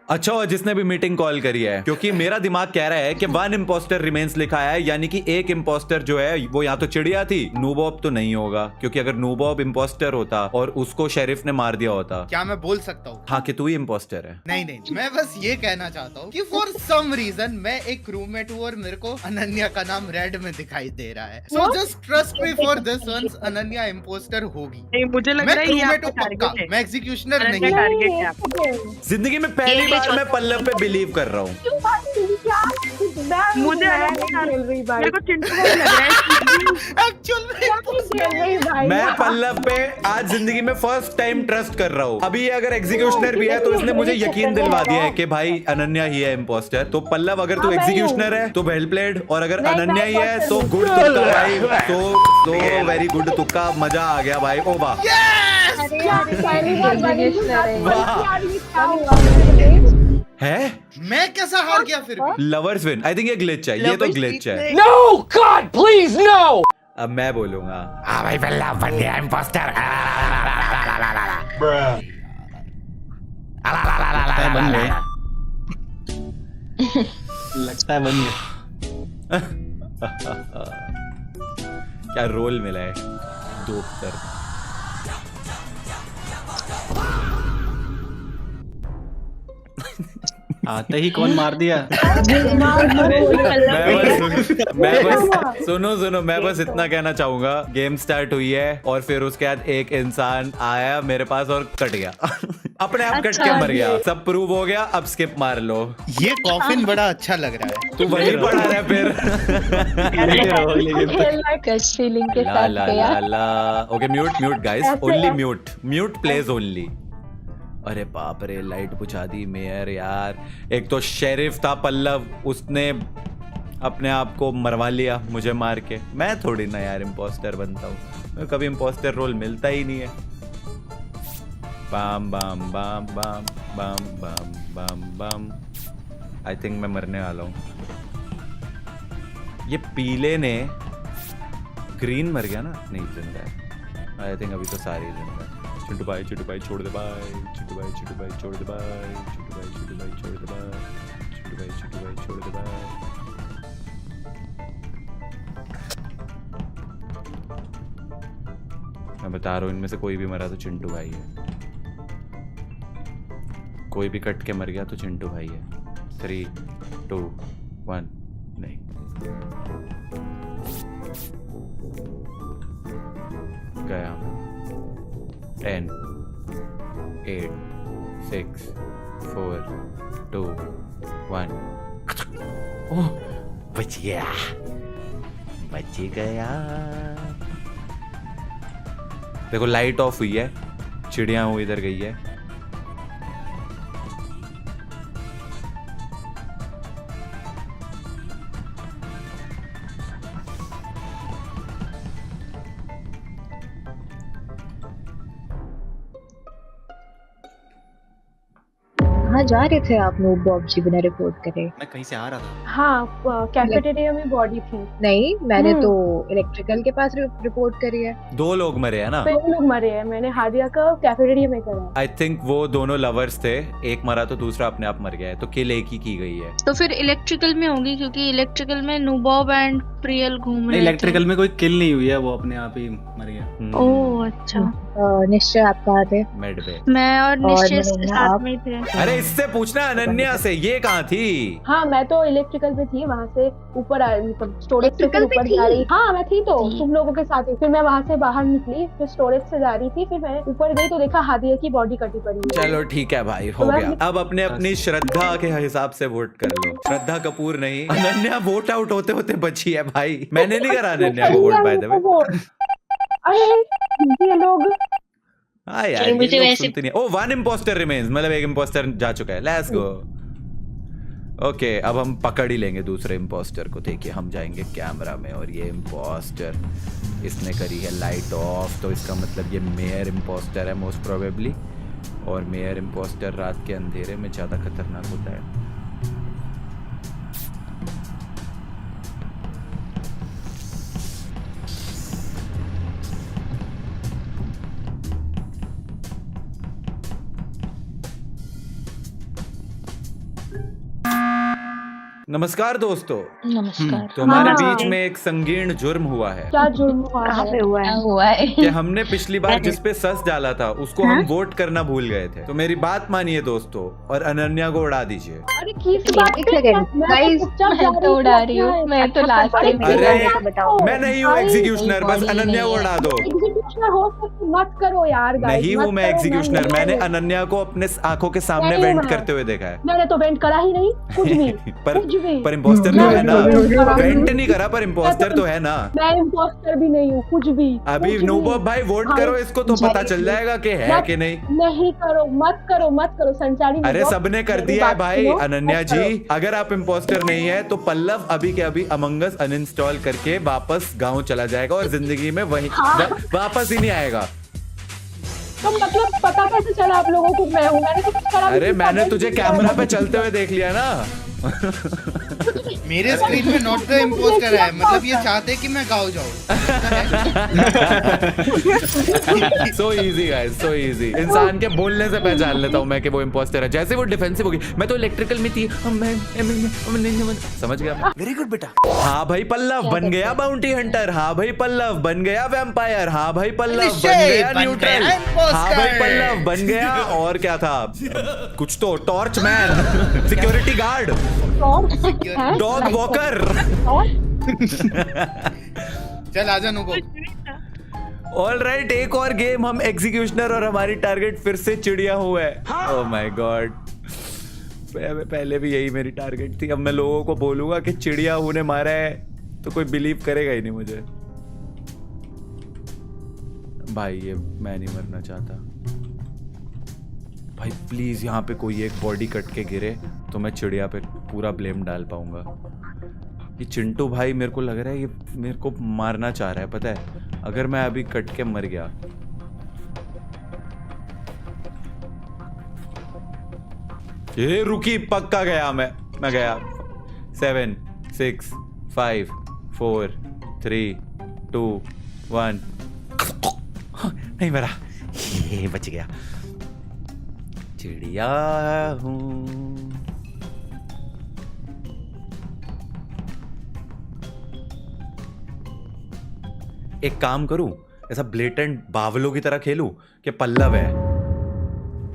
अच्छा, और जिसने भी मीटिंग कॉल करी है, क्योंकि मेरा दिमाग कह रहा है कि वन इम्पोस्टर रिमेन्स लिखा है, यानी कि एक इम्पोस्टर जो है वो या तो चिड़िया थी। नूबॉब तो नहीं होगा, क्योंकि अगर नूबॉब इम्पोस्टर होता और उसको शेरिफ ने मार दिया होता। क्या मैं बोल सकता हूँ? हाँ, कि तू ही इम्पोस्टर है। नहीं, मैं बस ये कहना चाहता हूँ कि फॉर सम रीजन मैं एक रूममेट हूँ और मेरे को अनन्या का नाम रेड में दिखाई दे रहा है। So just trust me for this once, Ananya impostor होगी। नहीं, मुझे लग रहा है ये आपका टारगेट है। मैं एग्जीक्यूशनर नहीं। टारगेट है आपका। जिंदगी में पहली बार मैं पल्लव पे बिलीव कर रहा हूँ। मुझे मेरे को चिंटू भाई लग रहा है एक्चुअल मैं पल्लव पे आज जिंदगी में फर्स्ट टाइम ट्रस्ट कर रहा हूँ। अभी ये अगर एग्जीक्यूशनर भी है तो इसने मुझे यकीन दिलवा दिया है कि भाई अनन्या ही है इम्पोस्टर। तो पल्लव, अगर तू एग्जीक्यूशनर है तो वेल प्लेड, और अगर अनन्या ही है तो गुड तुक्का भाई। तो वेरी गुड तुक्का, मजा आ गया भाई। ओ वाह, है मैं कैसा हार गया फिर भी? Lovers win. आई थिंक ये ग्लिच है, ये तो ग्लिच है। No god please no. अब मैं बोलूंगा, हाँ भाई, पल्लव बन गया इम्पोस्टर। बन गए। लगता है बन गए। क्या रोल मिला है दोपहर। आते ही कौन मार दिया? सुनो, मैं बस इतना कहना चाहूंगा, गेम स्टार्ट हुई है और फिर उसके बाद एक इंसान आया मेरे पास और कट गया। अपने आप कट के मर गया। सब प्रूव हो गया, अब स्किप मार लो। ये कॉफिन बड़ा अच्छा लग रहा है। तू वही पढ़ा रहा है फिर। फीलिंग के साथ गया। Okay, mute guys, only mute please only. अरे बाप रे, लाइट बुझा दी मेयर यार। एक तो शेरिफ था पल्लव, उसने अपने आप को मरवा लिया मुझे मार के। मैं थोड़ी ना यार इम्पोस्टर बनता हूँ, कभी इम्पोस्टर रोल मिलता ही नहीं है। बाम बाम बाम बाम बाम बाम बाम बाम। आई थिंक मैं मरने वाला हूँ। ये पीले ने ग्रीन मर गया ना? नहीं, जिंदा है। आई थिंक अभी तो सारी जिंदा है। चिंटू भाई छोड़ दे भाई, चिंटू भाई छोड़ दे भाई, चिंटू भाई छोड़ दे भाई, चिंटू भाई छोड़ दे भाई। मैं बता रहा हूँ, इनमें से कोई भी मरा तो चिंटू भाई है। कोई भी कट के मर गया तो चिंटू भाई है। 3, 2, 1 नहीं। गया। 10, 8, 6, 4, 2, 1। ओह, बच गया। देखो लाइट ऑफ हुई है, चिड़िया वो इधर गई है। कहाँ जा रहे थे आप नूब बॉब जी बिना रिपोर्ट करे? मैं कहीं से आ रहा था। हाँ, कैफेटेरिया में बॉडी थी। नहीं, मैंने तो इलेक्ट्रिकल के पास रिपोर्ट करी है। 2 लोग मरे हैं ना? 2 लोग मरे हैं। मैंने हादिया का कैफेटेरिया में करा। आई थिंक वो दोनों लवर्स थे, एक मरा तो दूसरा अपने आप मर गया है, तो किल एक ही की गई है। तो फिर इलेक्ट्रिकल में होगी, क्योंकि इलेक्ट्रिकल में नूबॉब एंड प्रियल घूम रहे थे। इलेक्ट्रिकल में कोई किल नहीं हुई है, वो अपने आप ही मर गया। ओह अच्छा। निश्चय आप कहाँ थे? मेड पे। मैं और निश्चय मनोरमा साथ आप? में ही थे। अरे इससे पूछना अनन्या से, ये कहाँ थी? हाँ, मैं तो इलेक्ट्रिकल पे थी, वहाँ से ऊपर मतलब स्टोरेज से Electrical पे ऊपर थी? जा रही। हाँ, मैं थी तो जी। तुम लोगों के साथ ही। फिर मैं वहाँ से बाहर निकली, फिर स्टोरेज से जा रही थी, फिर मैं ऊपर गई तो देखा हादिया की बॉडी कटी पड़ी है। चलो ठीक है भाई, हो गया। अब अपने अपनी श्रद्धा के हिसाब से वोट कर लो। श्रद्धा कपूर नहीं, अनन्या वोट आउट होते होते बची है भाई। मैंने नहीं करा अनन्या को वोट, बाय द वे। अरे ये लोग हाँ यार, मुझे ये लोग वैसे- सुनते नहीं। ओ 1 इम्पोस्टर रिमेन्स, मतलब 1 इम्पोस्टर जा चुका है। Let's go. ओके, अब हम पकड़ ही लेंगे दूसरे इम्पोस्टर को। देखिए हम जाएंगे कैमरा में, और ये इम्पोस्टर इसने करी है लाइट ऑफ, तो इसका मतलब ये मेयर इम्पोस्टर है मोस्ट प्रोबेबली। और मेयर इम्पोस्टर रात के अंधेरे में ज़्यादा खतरनाक होता है। नमस्कार दोस्तों, नमस्कार। तो हमारे हाँ। बीच में एक संगीन जुर्म हुआ है क्या जुर्म हुआ कहाँ है? पे हुआ है? हुआ है? कि हमने पिछली बार जिस पे सस डाला था उसको हम वोट करना भूल गए थे। तो मेरी बात मानिए दोस्तों, और अनन्या को उड़ा दीजिए। अरे किस बात एक पे? सेकंड, मैं गाइस, चुपचाप जा मैं तो उड़ा रही हूँ। मैं तो लास्ट टाइम अरे, बताओ। मैं नहीं हूँ एग्जीक्यूशनर, बस बॉडी अनन्या को नहीं है। उड़ा दो। एग्जीक्यूशनर हो सकते, मत करो यार गाइस। नहीं हूँ मैं एग्जीक्यूशनर, मैंने अनन्या को अपने आंखों के सामने नहीं वेंट मैं। करते हुए देखा है। मैंने तो वेंट करा ही नहीं, कुछ भी पर कुछ भी। पर इम्पोस्टर तो है ना, मैं वेंट नहीं करा पर इम्पोस्टर तो है ना। मैं इम्पोस्टर भी नहीं हूँ, कुछ भी। अभी कुछ भी। नूबो भाई वोट हाँ, करो इसको, तो पता चल जाएगा कि है कि नहीं। नहीं करो, मत करो, मत करो संचारी। अरे सबने कर मेरी दिया है बात भाई। सुनो, अनन्या मत जी, करो। अगर आप इम्पोस्टर नहीं है तो पल्लव अभी के अभी अमंग अस अनइंस्टॉल करके वापस गांव चला जाएगा और जिंदगी में वही वापस ही नहीं आएगा। तो मतलब पता कैसे चला आप लोगों को मैं हूँ? मैंने तो कुछ करा अरे नहीं, मैंने कुछ तुझे करा कैमरा नहीं। पे चलते हुए देख लिया ना। मेरे स्क्रीन में नॉट द इम्पोस्टर है, मतलब ये चाहते कि मैं गाँव जाऊँ। So easy guys, so easy. इंसान के बोलने से पहचान लेता हूँ मैं कि वो इम्पोस्टर है। जैसे वो डिफेंसिव होगी, मैं तो इलेक्ट्रिकल में थी, समझ गया। वेरी गुड बेटा। हाँ भाई पल्लव बन गया बाउंटी हंटर। हाँ भाई पल्लव बन गया वैम्पायर। हाँ भाई पल्लव बन गया बन न्यूट्रल। गया imposter। हाँ भाई पल्लव बन गया, और क्या था कुछ तो, टॉर्च मैन, सिक्योरिटी गार्ड, हैं? Dog walker. और? चल आजा नुको। ऑल राइट, एक और गेम। हम एग्जीक्यूशनर और हमारी टारगेट फिर से चिड़िया हुआ है। ओह माय गॉड, पहले भी यही मेरी टारगेट थी। अब मैं लोगों को बोलूंगा कि चिड़िया हूँ ने मारा है तो कोई बिलीव करेगा ही नहीं मुझे। भाई ये मैं नहीं मरना चाहता भाई। प्लीज यहाँ पे कोई एक बॉडी कट के गिरे तो मैं चिड़िया पे पूरा ब्लेम डाल पाऊंगा। ये चिंटू भाई मेरे को लग रहा है ये मेरे को मारना चाह रहा है, पता है। अगर मैं अभी कट के मर गया, ये रुकी, पक्का गया मैं गया। 7 6 5 4 3 2 1। नहीं मरा, ये बच गया। चिड़िया हूँ। एक काम करूं, ऐसा ब्लेटेंट बावलों की तरह खेलूं कि पल्लव है।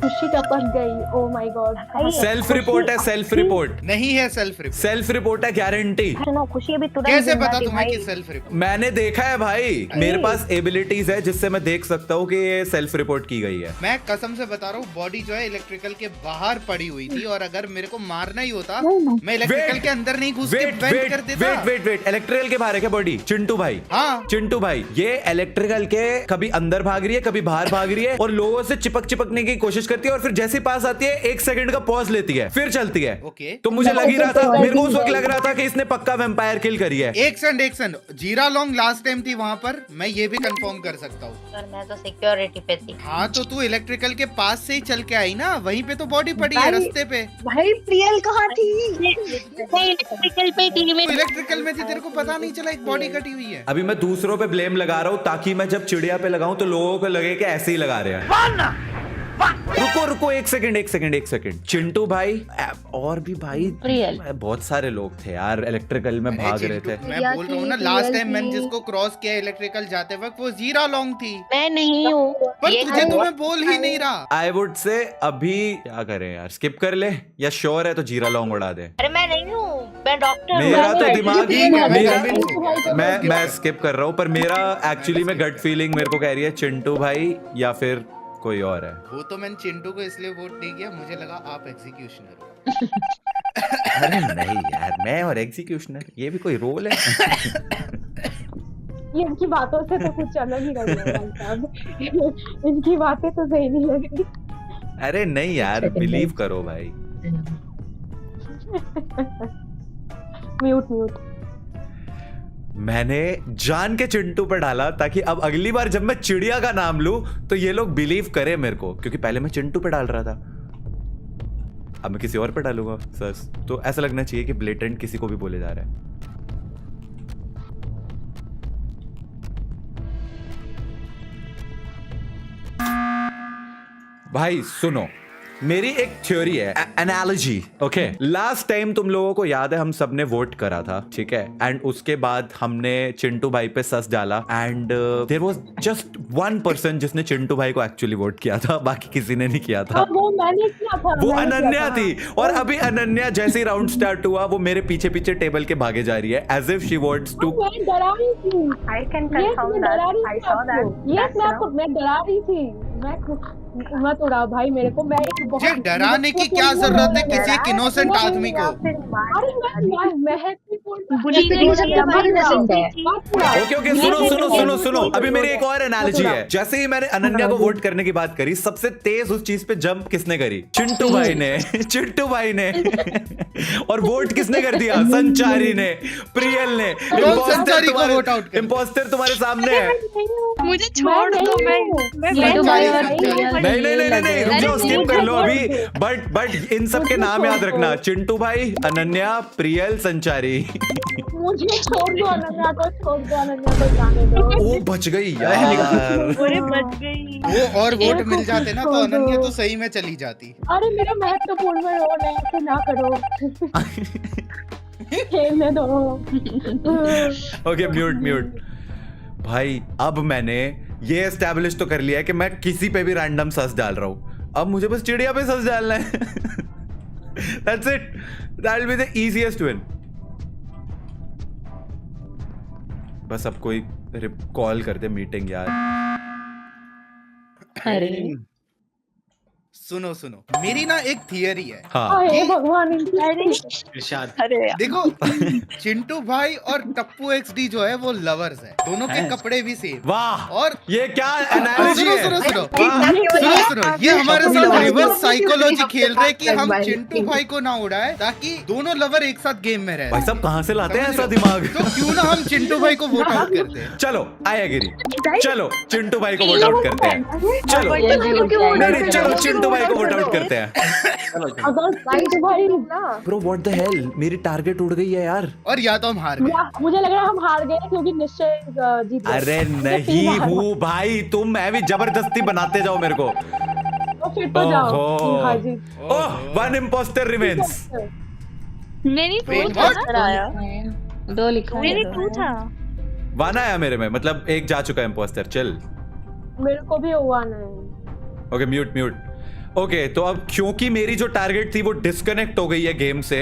खुशी टपक गई। Oh my God. Self report है, सेल्फ रिपोर्ट नहीं है सेल्फ रिपोर्ट। सेल्फ रिपोर्ट है, गारंटी। सुनो, खुशी अभी तुरंत कैसे जिंदा पता थी तुम्हें भाई। कि सेल्फ रिपोर्ट? मैंने देखा है भाई, मेरे पास एबिलिटीज है जिससे मैं देख सकता हूँ कि ये सेल्फ रिपोर्ट की गई है। मैं कसम से बता रहा हूँ, बॉडी जो है इलेक्ट्रिकल के बाहर पड़ी हुई थी, और अगर मेरे को मारना ही होता मैं इलेक्ट्रिकल के अंदर नहीं घुस के वेंट कर देता। वेट, इलेक्ट्रिकल के बाहर है क्या बॉडी? चिंटू भाई, हाँ चिंटू भाई, ये इलेक्ट्रिकल के कभी अंदर भाग रही है, कभी बाहर भाग रही है, और लोगों से चिपकने की कोशिश करती है और फिर जैसे पास आती है 1 सेकंड का पॉज लेती है, फिर चलती है। ओके। तो मुझे लग ही रहा था, मेरे को उस वक्त लग रहा था कि इसने पक्का वैम्पायर किल करी है। एक सेकंड, जीरा लॉन्ग लास्ट टाइम थी वहाँ पर, मैं ये भी कंफर्म कर सकता हूँ। सर मैं तो सिक्योरिटी पे थी। हाँ तो तू इलेक्ट्रिकल के पास से ही चल के आई ना, वहीं पे तो बॉडी पड़ी है रास्ते पे। भाई प्रियल कहाँ थी? इलेक्ट्रिकल पे थी। इलेक्ट्रिकल में थी, तेरे को पता नहीं चला एक बॉडी कटी हुई है। अभी मैं दूसरों पे ब्लेम लगा रहा हूँ ताकि मैं जब चिड़िया पे लगाऊं तो लोगों को लगे कि ऐसे ही लगा रहे हैं। रुको 1 सेकंड। चिंटू भाई और भी भाई बहुत सारे लोग थे यार इलेक्ट्रिकल में भाग रहे थे। मैं बोल रहा हूँ ना, लास्ट टाइम मैंने जिसको क्रॉस किया इलेक्ट्रिकल जाते वक्त वो जीरा लॉन्ग थी। मैं नहीं हूँ, पर तुझे तो मैं बोल ही नहीं रहा। आई वुड से अभी क्या करें यार, स्किप कर ले या श्योर है तो जीरा लॉन्ग उड़ा दे। अरे मैं नहीं हूँ, मैं डॉक्टर मेरा तो दिमाग मैं मैं स्किप कर रहा हूँ, पर मेरा एक्चुअली में गट फीलिंग मेरे को कह रही है चिंटू भाई या फिर कोई और है। वो तो मैंने चिंटू को इसलिए वोट नहीं किया, मुझे लगा आप एग्जीक्यूशनर हो। अरे नहीं यार, मैं और एग्जीक्यूशनर ये भी कोई रोल है। ये इनकी बातों से तो कुछ अलग ही लग रहा है साहब। इनकी बातें तो सही नहीं लग रही। अरे नहीं यार, बिलीव करो भाई। म्यूट। मैंने जान के चिंटू पर डाला ताकि अब अगली बार जब मैं चिड़िया का नाम लूं तो ये लोग बिलीव करें मेरे को, क्योंकि पहले मैं चिंटू पे डाल रहा था, अब मैं किसी और पे डालूंगा सस, तो ऐसा लगना चाहिए कि ब्लेटेंट किसी को भी बोले जा रहा है। भाई सुनो, मेरी एक थ्योरी है, एनालॉजी। ओके, लास्ट टाइम तुम लोगों को याद है हम सबने वोट करा था, ठीक है, एंड उसके बाद हमने चिंटू भाई पे सस डाला एंड देयर वाज जस्ट 1% जिसने चिंटू भाई को एक्चुअली वोट किया था, बाकी किसी ने नहीं किया था। वो मैंने किया था, वो अनन्या थी, और अभी अनन्या जैसे ही राउंड स्टार्ट हुआ वो मेरे पीछे पीछे टेबल के भागे जा रही है as if she wants to. मैं डरा रही थी। I can confirm that. I saw that. मैं डरा रही थी। मैं तो रहा भाई, मेरे को मैं मुझे डराने की क्या जरूरत है किसी एक इनोसेंट आदमी को। ओके, सुनो, अभी मेरी एक और एनालॉजी है। जैसे ही मैंने अनन्या को वोट करने की बात करी, सबसे तेज उस चीज पे जंप किसने करी? चिंटू भाई ने। और वोट किसने कर दिया? संचारी ने, प्रियल ने। संचारी को वोट आउट कर। इंपोस्टर तुम्हारे सामने है। मुझे छोड़ दो। नहीं, रुक जाओ, स्किप कर लो अभी। बट इन सब के नाम याद रखना, चिंटू भाई, अनन्या, प्रियल, संचारी। मुझे छोड़ दो, अनन्या को जाने दो। वो बच गई यार। बच गई। वो और वोट मिल जाते ना तो अनन्या तो सही में चली जाती। अरे मेरा महत्वपूर्ण में रोल है, ऐसे ना करो। खेलने दो। Okay, mute. भाई अब मैंने ये एस्टैब्लिश तो कर लिया है कि मैं किसी पे भी रैंडम सस डाल रहा हूं, अब मुझे बस चिड़िया पे सस डालना है। That's it. That will be the easiest win. बस अब कोई कॉल कर दे मीटिंग यार। अरे सुनो, मेरी ना एक थियरी है। हाँ, हे भगवान, इरशाद। देखो, चिंटू भाई और टप्पू XD जो है वो लवर्स है, दोनों के कपड़े भी सेम। वाह, और ये क्या एनालॉजी है? सुनो, ये हमारे साथ रिवर्स साइकोलॉजी खेल रहे कि हम चिंटू भाई को ना उड़ाए ताकि दोनों लवर एक साथ गेम में रहे। भाई सब कहाँ से लाते हैं ऐसा दिमाग? तो क्यों ना हम चिंटू भाई को वोट आउट करते हैं। चलो, आई एग्री। चलो चिंटू भाई को वोट आउट करते हैं। चलो चिंटू भाई को वोट आउट करते हैं। अगर साइड भाई ब्रो व्हाट द हेल, मेरी टारगेट उड़ गई है यार। और या तो हम हार गए। मुझे लग रहा है हम हार गए क्योंकि निश्चय जीत गए। अरे नहीं हूँ भाई, तुम मैं भी जबरदस्ती बनाते जाओ मेरे को। तो फिर तो जाओ। हाँ जी। ओह, वन इम्पोस्टर रिमेन्स। मेरी Wait, टू what? था। 2 लिखा है। मेरी 2 था। वन आया मेरे में, मतलब एक जा चुका इम्पोस्टर। चल मेरे को भी हुआ नहीं। Okay, mute. ओके, तो अब क्योंकि मेरी जो टारगेट थी वो डिस्कनेक्ट हो गई है गेम से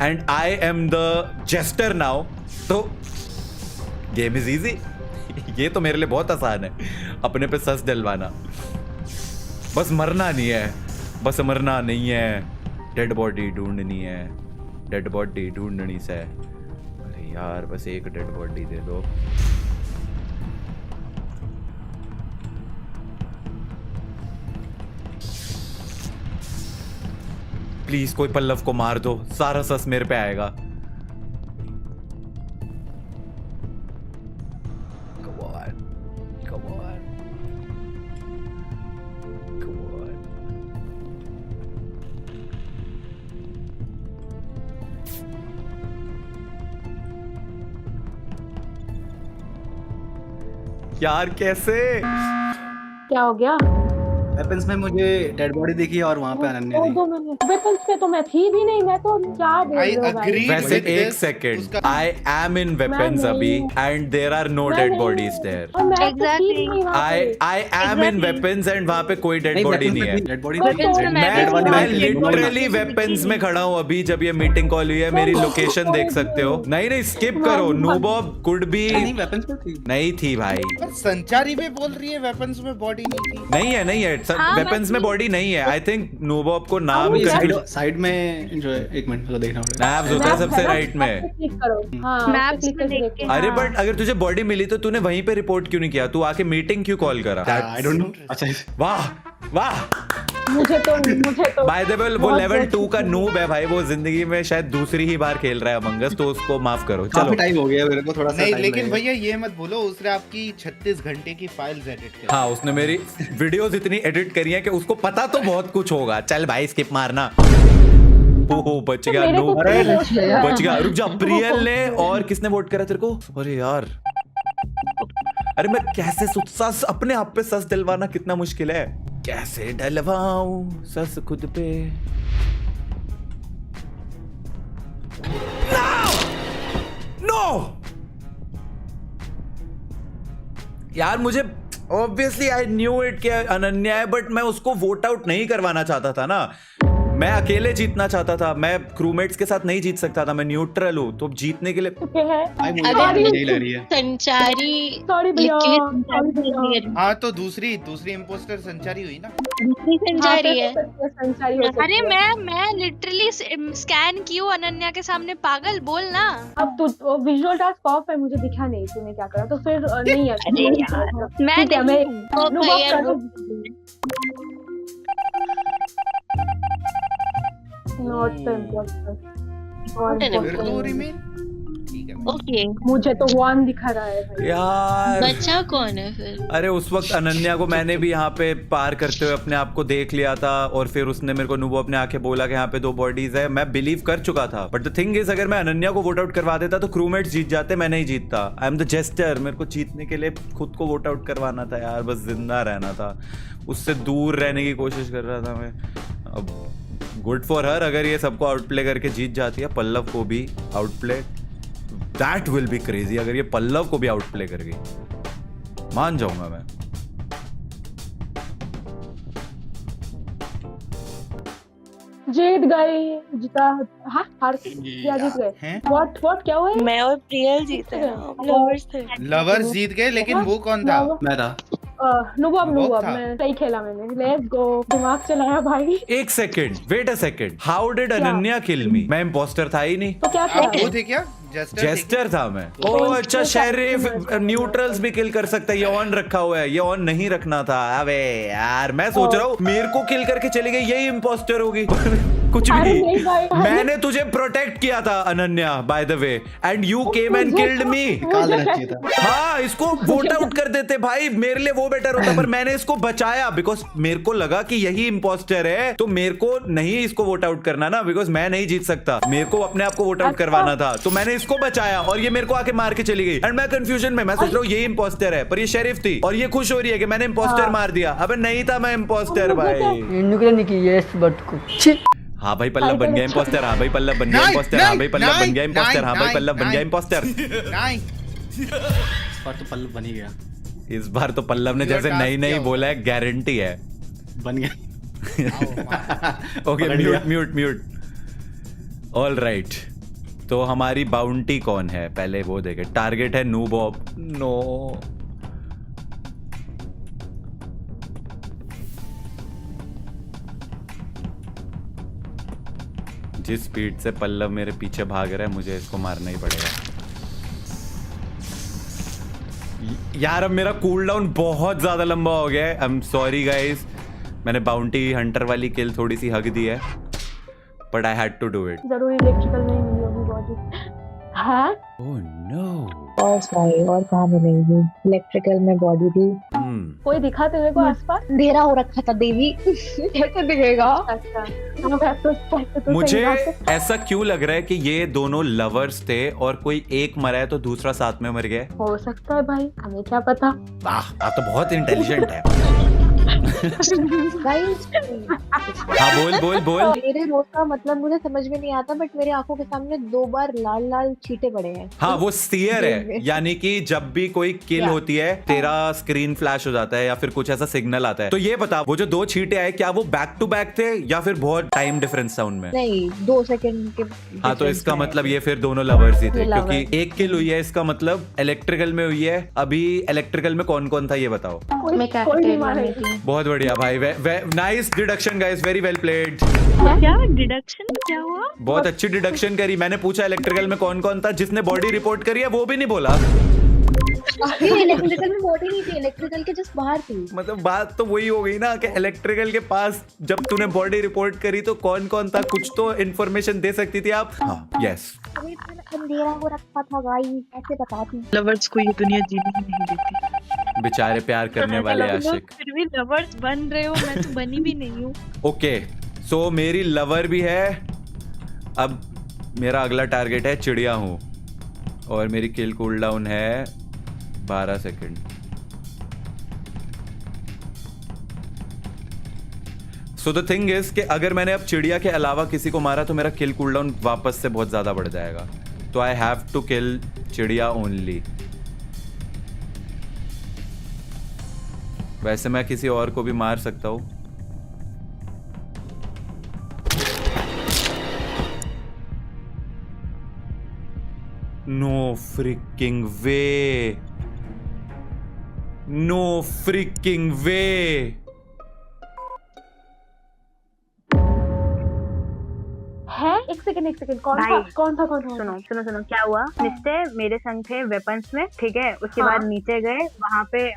and I am the jester now, तो गेम इज इजी। ये तो मेरे लिए बहुत आसान है, अपने पे सस डलवाना। बस मरना नहीं है, डेड बॉडी ढूंढनी है, डेड बॉडी ढूंढनी से। अरे यार बस एक डेड बॉडी दे दो। प्लीज कोई पल्लव को मार दो, सारा सस मेरे पे आएगा। Come on. Come on. Come on. यार कैसे? क्या हो गया? वेपन्स में मुझे डेड बॉडी दिखी और वहाँ पे अनन्या थी। वेपन्स पे तो मैं थी भी नहीं, मैं तो क्या बोल रही हूँ भाई? वैसे एक second, I am in weapons अभी and there are no dead bodies there. I am in weapons and वहाँ पे कोई डेड बॉडी नहीं है। डेड बॉडी मैं लिटरली वेपन्स में खड़ा हूँ अभी जब ये मीटिंग कॉल हुई है। मेरी लोकेशन देख सकते हो। नहीं स्किप करो। नूबॉब कुड बी वेपन्स पे थी। नहीं थी भाई। संचारी भी बोल रही है वेपन्स में बॉडी नहीं थी। नहीं है वेपन्स में बॉडी नहीं है। आई थिंक नूबॉब को नाम साइड में जो है, एक मिनट तो देखना पड़ेगा। नैब्स होता है सबसे राइट में। हाँ, अरे बट अगर तुझे बॉडी मिली तो तूने वहीं पे रिपोर्ट क्यों नहीं किया? तू आके मीटिंग क्यों कॉल करा? I don't know. अच्छा वाह वाह। मुझे तो बाय द वे वो लेवल 2 का नूब है भाई। वो जिंदगी में शायद दूसरी ही बार खेल रहा है अमंग अस, तो उसको माफ करो। चलो टाइम हो गया मेरे को थोड़ा सा। नहीं लेकिन भैया ये मत बोलो उसने आपकी 36 घंटे की फाइल्स एडिट की। हाँ उसने मेरी वीडियोस इतनी एडिट करी है कि उसको पता तो बहुत कुछ होगा। चल भाई स्किप मारना। ओहो बच गया नूब, बच गया। रुक जा, प्रियल ने और किसने वोट करा तेरे को? अरे यार, अरे मैं कैसे सस अपने आप पे सस दिलवाना कितना मुश्किल है। कैसे डलवाऊं सस खुद पे? नो यार, मुझे ऑब्वियसली आई न्यू इट कि अनन्या है, बट मैं उसको वोट आउट नहीं करवाना चाहता था ना। मैं अकेले जीतना चाहता था। मैं क्रूमेट्स के साथ नहीं जीत सकता था। मैं न्यूट्रल हूँ, तो जीतने के लिए नहीं लग रही है। संचारी हाँ तो दूसरी इम्पोस्टर संचारी हुई ना। दूसरी संचारी है। अरे मैं लिटरली स्कैन की हूँ अनन्या के सामने। पागल बोल ना। अब तू विजुअल टास्क ऑफ है, मुझे दिखा नहीं तूने क्या करा, तो फिर नहीं है। Not the impostor. ओके, मुझे तो वन दिखा रहा है भाई। यार बच्चा कौन है फिर? अरे उस वक्त अनन्या को मैंने भी यहाँ पे पार करते हुए अपने आप को देख लिया था, और फिर उसने मेरे को नुबो अपने आंखें बोला कि यहाँ पे 2 बॉडीज है। मैं बिलीव कर चुका था, बट द थिंग इज अगर मैं अनन्या को वोट आउट करवा देता तो क्रूमेट्स जीत जाते, मैं नहीं जीतता। I am the jester. मेरे को जीतने के लिए खुद को वोट आउट करवाना था यार, बस जिंदा रहना था। उससे दूर रहने की कोशिश कर रहा था मैं। अब गुड फॉर हर, अगर ये सबको आउटप्ले करके जीत जाती है, पल्लव को भी Outplay, that will be crazy. अगर ये पल्लव को भी आउटप्ले कर गई, मान जाऊंगा मैं। जीत गई, जीता। हाँ हार या जीत गए? व्हाट क्या हुआ? मैं और प्रियल जीते हैं। लवर्स थे। लवर्स जीत गए, लेकिन वो कौन था? मैं था। नुबॉब मैं सही खेला मैंने। लेट्स गो, दिमाग चलाया भाई। एक second, wait a second. How did Ananya kill me? मैं इम्पोस्टर था ही नहीं। तो क्या था? वो थे क्या? जेस्टर था मैं। ओह अच्छा, शेरिफ न्यूट्रल्स भी किल कर सकता है। ये ऑन रखा हुआ है, ये ऑन नहीं रखना था। अबे यार, मैं सोच रहा हूँ मेरे को किल करके चली गई, यही इम्पोस्टर होगी। कुछ भी नहीं। मैंने तुझे प्रोटेक्ट किया था Ananya, by the way, and you came and killed me. हाँ, इसको वोट आउट कर देते भाई, मेरे लिए वो बेटर होता, पर मैंने इसको बचाया बिकॉज मेरे को लगा कि यही इम्पोस्टर है, तो मेरे को नहीं इसको वोट आउट करना ना, बिकॉज मैं नहीं जीत सकता। मेरे को अपने आप को वोट आउट करवाना था, तो मैंने इसको बचाया, और ये मेरे को आके मार के चली गई। एंड मैं कंफ्यूजन में, मैं सोच रहा हूँ ये इम्पोस्टर है, पर ये शेरिफ थी, और ये खुश हो रही है कि मैंने इम्पोस्टर मार दिया। अबे नहीं था मैं इम्पोस्टर भाई। हाँ भाई पल्लव बन गया इम्पोस्टर। हाँ भाई पल्लव बन गया इम्पोस्टर। हाँ भाई पल्लव बन गया इम्पोस्टर। हाँ भाई पल्लव बन गया इम्पोस्टर। इस बार तो पल्लव बन ही गया। इस बार तो पल्लव ने जैसे नहीं बोला है, गारंटी है बन गया। Okay, mute. ऑल राइट, तो हमारी बाउंटी कौन है पहले वो देखे। टारगेट है नूबॉब। नो, जिस स्पीड से पल्लव मेरे पीछे भाग रहा है, मुझे इसको मारना ही पड़ेगा यार। अब मेरा कूल डाउन बहुत ज्यादा लंबा हो गया है। आई एम सॉरी गाइस, मैंने बाउंटी हंटर वाली किल थोड़ी सी हक दी है, but I had to do it. जरूर इलेक्ट्रिकल में ही मिली होगी बॉडी। हाँ ओह नो। और भाई और कहाँ मिलेगी, इलेक्ट्रिकल में बॉडी थी। कोई दिखा तेरे को आसपास? अंधेरा हो रखा था देवी। कैसे दिखेगा? अच्छा हाँ, तो मुझे सही बात है। ऐसा क्यों लग रहा है कि ये दोनों लवर्स थे और कोई एक मरा है तो दूसरा साथ में मर गया। हो सकता है भाई, हमें क्या पता। वाह आप तो बहुत इंटेलिजेंट है। गाइस हाँ बोल बोल बोल। मेरे रोज का मतलब मुझे समझ में नहीं आता, बट मेरे आंखों के सामने 2 बार लाल लाल छींटे पड़े हैं। हाँ वो स्टीयर है, यानी कि जब भी कोई किल होती है तेरा स्क्रीन फ्लैश हो जाता है या फिर कुछ ऐसा सिग्नल आता है। तो ये बता, वो जो 2 छींटे आए क्या वो बैक टू बैक थे या फिर बहुत टाइम डिफरेंस था उनमें? नहीं 2 सेकंड के। हाँ तो इसका मतलब ये फिर दोनों लवर्स ही थे, क्योंकि एक किल हुई है, इसका मतलब इलेक्ट्रिकल में हुई है। अभी इलेक्ट्रिकल में कौन कौन था ये बताओ। मैं कैफेटेरिया में थी। बहुत बढ़िया भाई, nice deduction guys, very well played. क्या डिडक्शन क्या हुआ? बहुत अच्छी डिडक्शन करी। मैंने पूछा इलेक्ट्रिकल में कौन कौन था, जिसने बॉडी रिपोर्ट करी है वो भी नहीं बोला। इलेक्ट्रिकल में बॉडी नहीं थी, इलेक्ट्रिकल के जस्ट बाहर थी। मतलब बात तो वही हो गई ना कि इलेक्ट्रिकल के पास जब तूने बॉडी रिपोर्ट करी तो कौन कौन था, कुछ तो इन्फॉर्मेशन दे सकती थी आप। हाँ यस। अंधेरा हो रखा था गाइस, ऐसे बताती। लवर्स को ये दुनिया जीने ही नहीं देती। बेचारे प्यार करने वाले आशिक। फिर भी लवर्स बन रहे हो, मैं तो बनी भी नहीं हूँ। ओके सो मेरी लवर भी है। अब मेरा अगला टारगेट है चिड़िया हूँ और मेरी किल कूलडाउन है 12 second. So the thing is कि अगर मैंने अब चिड़िया के अलावा किसी को मारा तो मेरा किल कूलडाउन वापस से बहुत ज्यादा बढ़ जाएगा। तो आई हैव टू किल चिड़िया ओनली। वैसे मैं किसी और को भी मार सकता हूं। नो फ्रिकिंग वे, नो फ्रिकिंग वे। है एक सेकंड कौन भाई, था कौन था सुनो क्या हुआ। निश्चय मेरे संग थे वेपन्स में, ठीक है। उसके बाद नीचे गए, वहाँ पे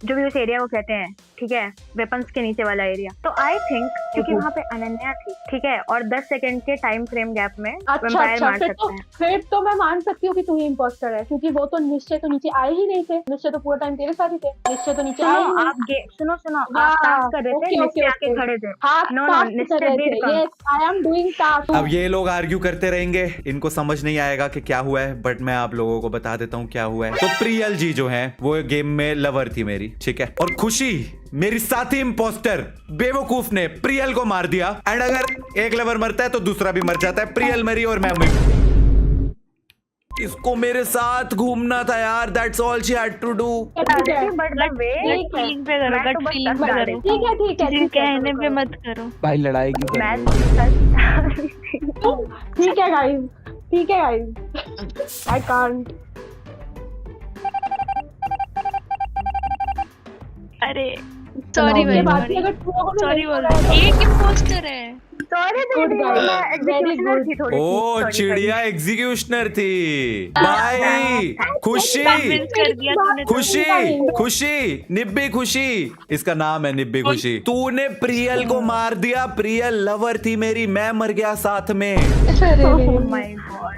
जो भी उस एरिया को कहते हैं, ठीक है, वेपन्स के नीचे वाला एरिया। तो आई थिंक क्योंकि वहाँ पे अनन्या थी, ठीक है, और 10 सेकंड के टाइम फ्रेम गैप में वैम्पायर मार सकते हैं। फिर तो मैं मान सकती हूँ कि तू ही इम्पोस्टर है, क्योंकि वो तो निश्चय तो नीचे आए ही नहीं थे। निश्चय तो पूरा टाइम तेरे साथ ही थे। निश्चय तो नीचे आए ही नहीं। सुनो आप टास्क कर रहे थे, निश्चय आके खड़े थे। नो निश्चय did come. Yes I am doing task. अब ये लोग आर्ग्यू करते रहेंगे, इनको समझ नहीं आएगा कि क्या हुआ है, बट मैं आप लोगों को बता देता हूँ क्या हुआ है। तो प्रियल जी जो है वो गेम में लवर थी मेरी, ठीक है, और खुशी मेरी साथी इंपोस्टर बेवकूफ ने प्रियल को मार दिया। एंड अगर एक लवर मरता है तो दूसरा भी मर जाता है। प्रियल मरी और मैं मरी। इसको मेरे साथ घूमना था यार, that's all she had to do. Feeling पे करो, गट फीलिंग पे करो। ठीक है किसी कहने पे मत करो। भाई लड़ाई क्यों कर रहे हो? ठीक है गाइस आई कांट। अरे सॉरी भाई, सॉरी बोल रहा हूँ। एक इम्पोस्टर है। ओ चिड़िया एग्जीक्यूशनर थी भाई। खुशी निब्बी खुशी, इसका नाम है निब्बी खुशी। तूने प्रियल को मार दिया। प्रियल लवर थी मेरी, मैं मर गया साथ में।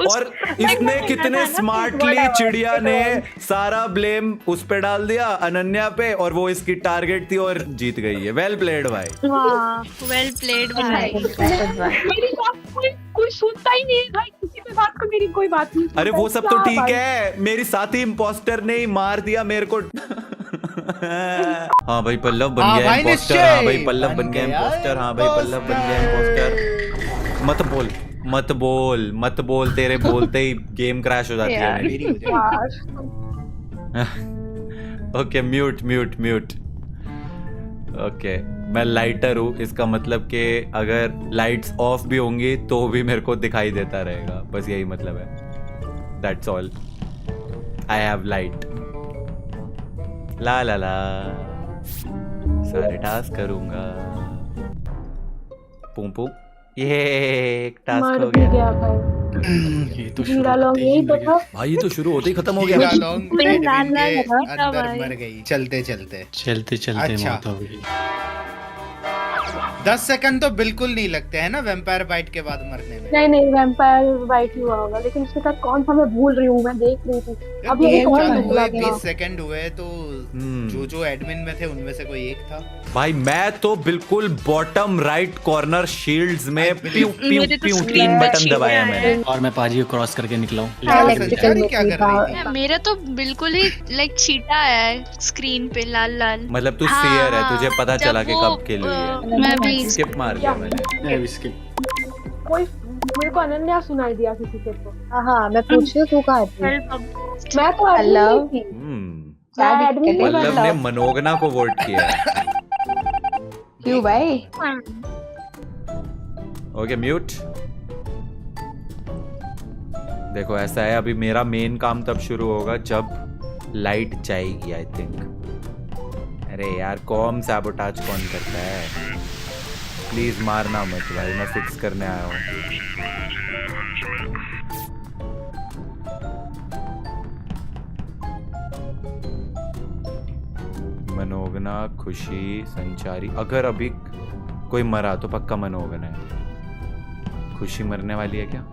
और इसने कितने स्मार्टली चिड़िया ने सारा ब्लेम उस पे डाल दिया, अनन्या पे, और वो इसकी टारगेट थी और जीत गई है। वेल प्लेड भाई, वेल प्लेड भाई। मेरी बात कोई सुनता ही नहीं है भाई, किसी पे बात को मेरी कोई बात नहीं। अरे वो सब तो ठीक है, मेरी साथी इंपोस्टर ने ही मार दिया मेरे को। हाँ भाई पल्लव बन गया इंपोस्टर। हाँ भाई पल्लव बन गया इंपोस्टर। हाँ भाई पल्लव बन गया इंपोस्टर। मत बोल, तेरे बोलते ही गेम क्रैश हो जाती है। Okay mute. ओके मैं लाइटर हूँ, इसका मतलब कि अगर लाइट्स ऑफ भी होंगी तो भी मेरे को दिखाई देता रहेगा, बस यही मतलब है। That's all. I have light. ला सारे टास्क करूंगा। पुम ये एक टास्क हो गया ये तो शुरू होते ही मर गया भाई, ये तो शुरू होते ही खत्म हो गया। अंदर मर गई चलते मौत हो गई। 10 सेकंड तो बिल्कुल नहीं लगते हैं ना वैम्पायर बाइट के बाद मरने में। नहीं वैम्पायर बाइट ही हुआ होगा, लेकिन उसके साथ कौन था मैं भूल रही हूँ, मैं देख रही थी। अब ये गेम कौन चालू निकला हुए था? 20 सेकंड हुए तो जो एडमिन में थे उनमें से कोई एक था। भाई मैं तो बिल्कुल बॉटम राइट कॉर्नर शील्ड्स में प्यू प्यू मेरे तो प्यू screen 3 पे बटन दबाया चीजें मैंने। और मैं पाजी को क्रॉस करके निकला हूँ। इलेक्ट्रिकल में क्या कर रही थी? मेरा तो बिल्कुल ही लाइक चीटा आया है स्क्रीन पे लाल लाल। मतलब तू हाँ, फेयर है, हाँ। तुझे पता जब चला कि वो, कब किल हुई है। मैं भी स्किप मार दिया मैंने। कोई मेरे को अनन्या सुनाई दिया किसी से तो। हाँ मैं पूछ रही हूँ तू कहाँ थी? मैं तो Hello? admin में थी। क्या मैं दिक्कत admin है? में पल्लव ने मनोगना को वोट किया है। क्यों भाई? Okay mute. देखो ऐसा है, अभी मेरा मेन काम तब शुरू होगा जब लाइट जाएगी आई थिंक। अरे यार कॉम सैबोटाज कौन करता है? प्लीज मारना मत भाई, मैं फिक्स करने आया हूँ। मनोगना, खुशी, संचारी। अगर अभी कोई मरा तो पक्का मनोगना है। खुशी मरने वाली है क्या?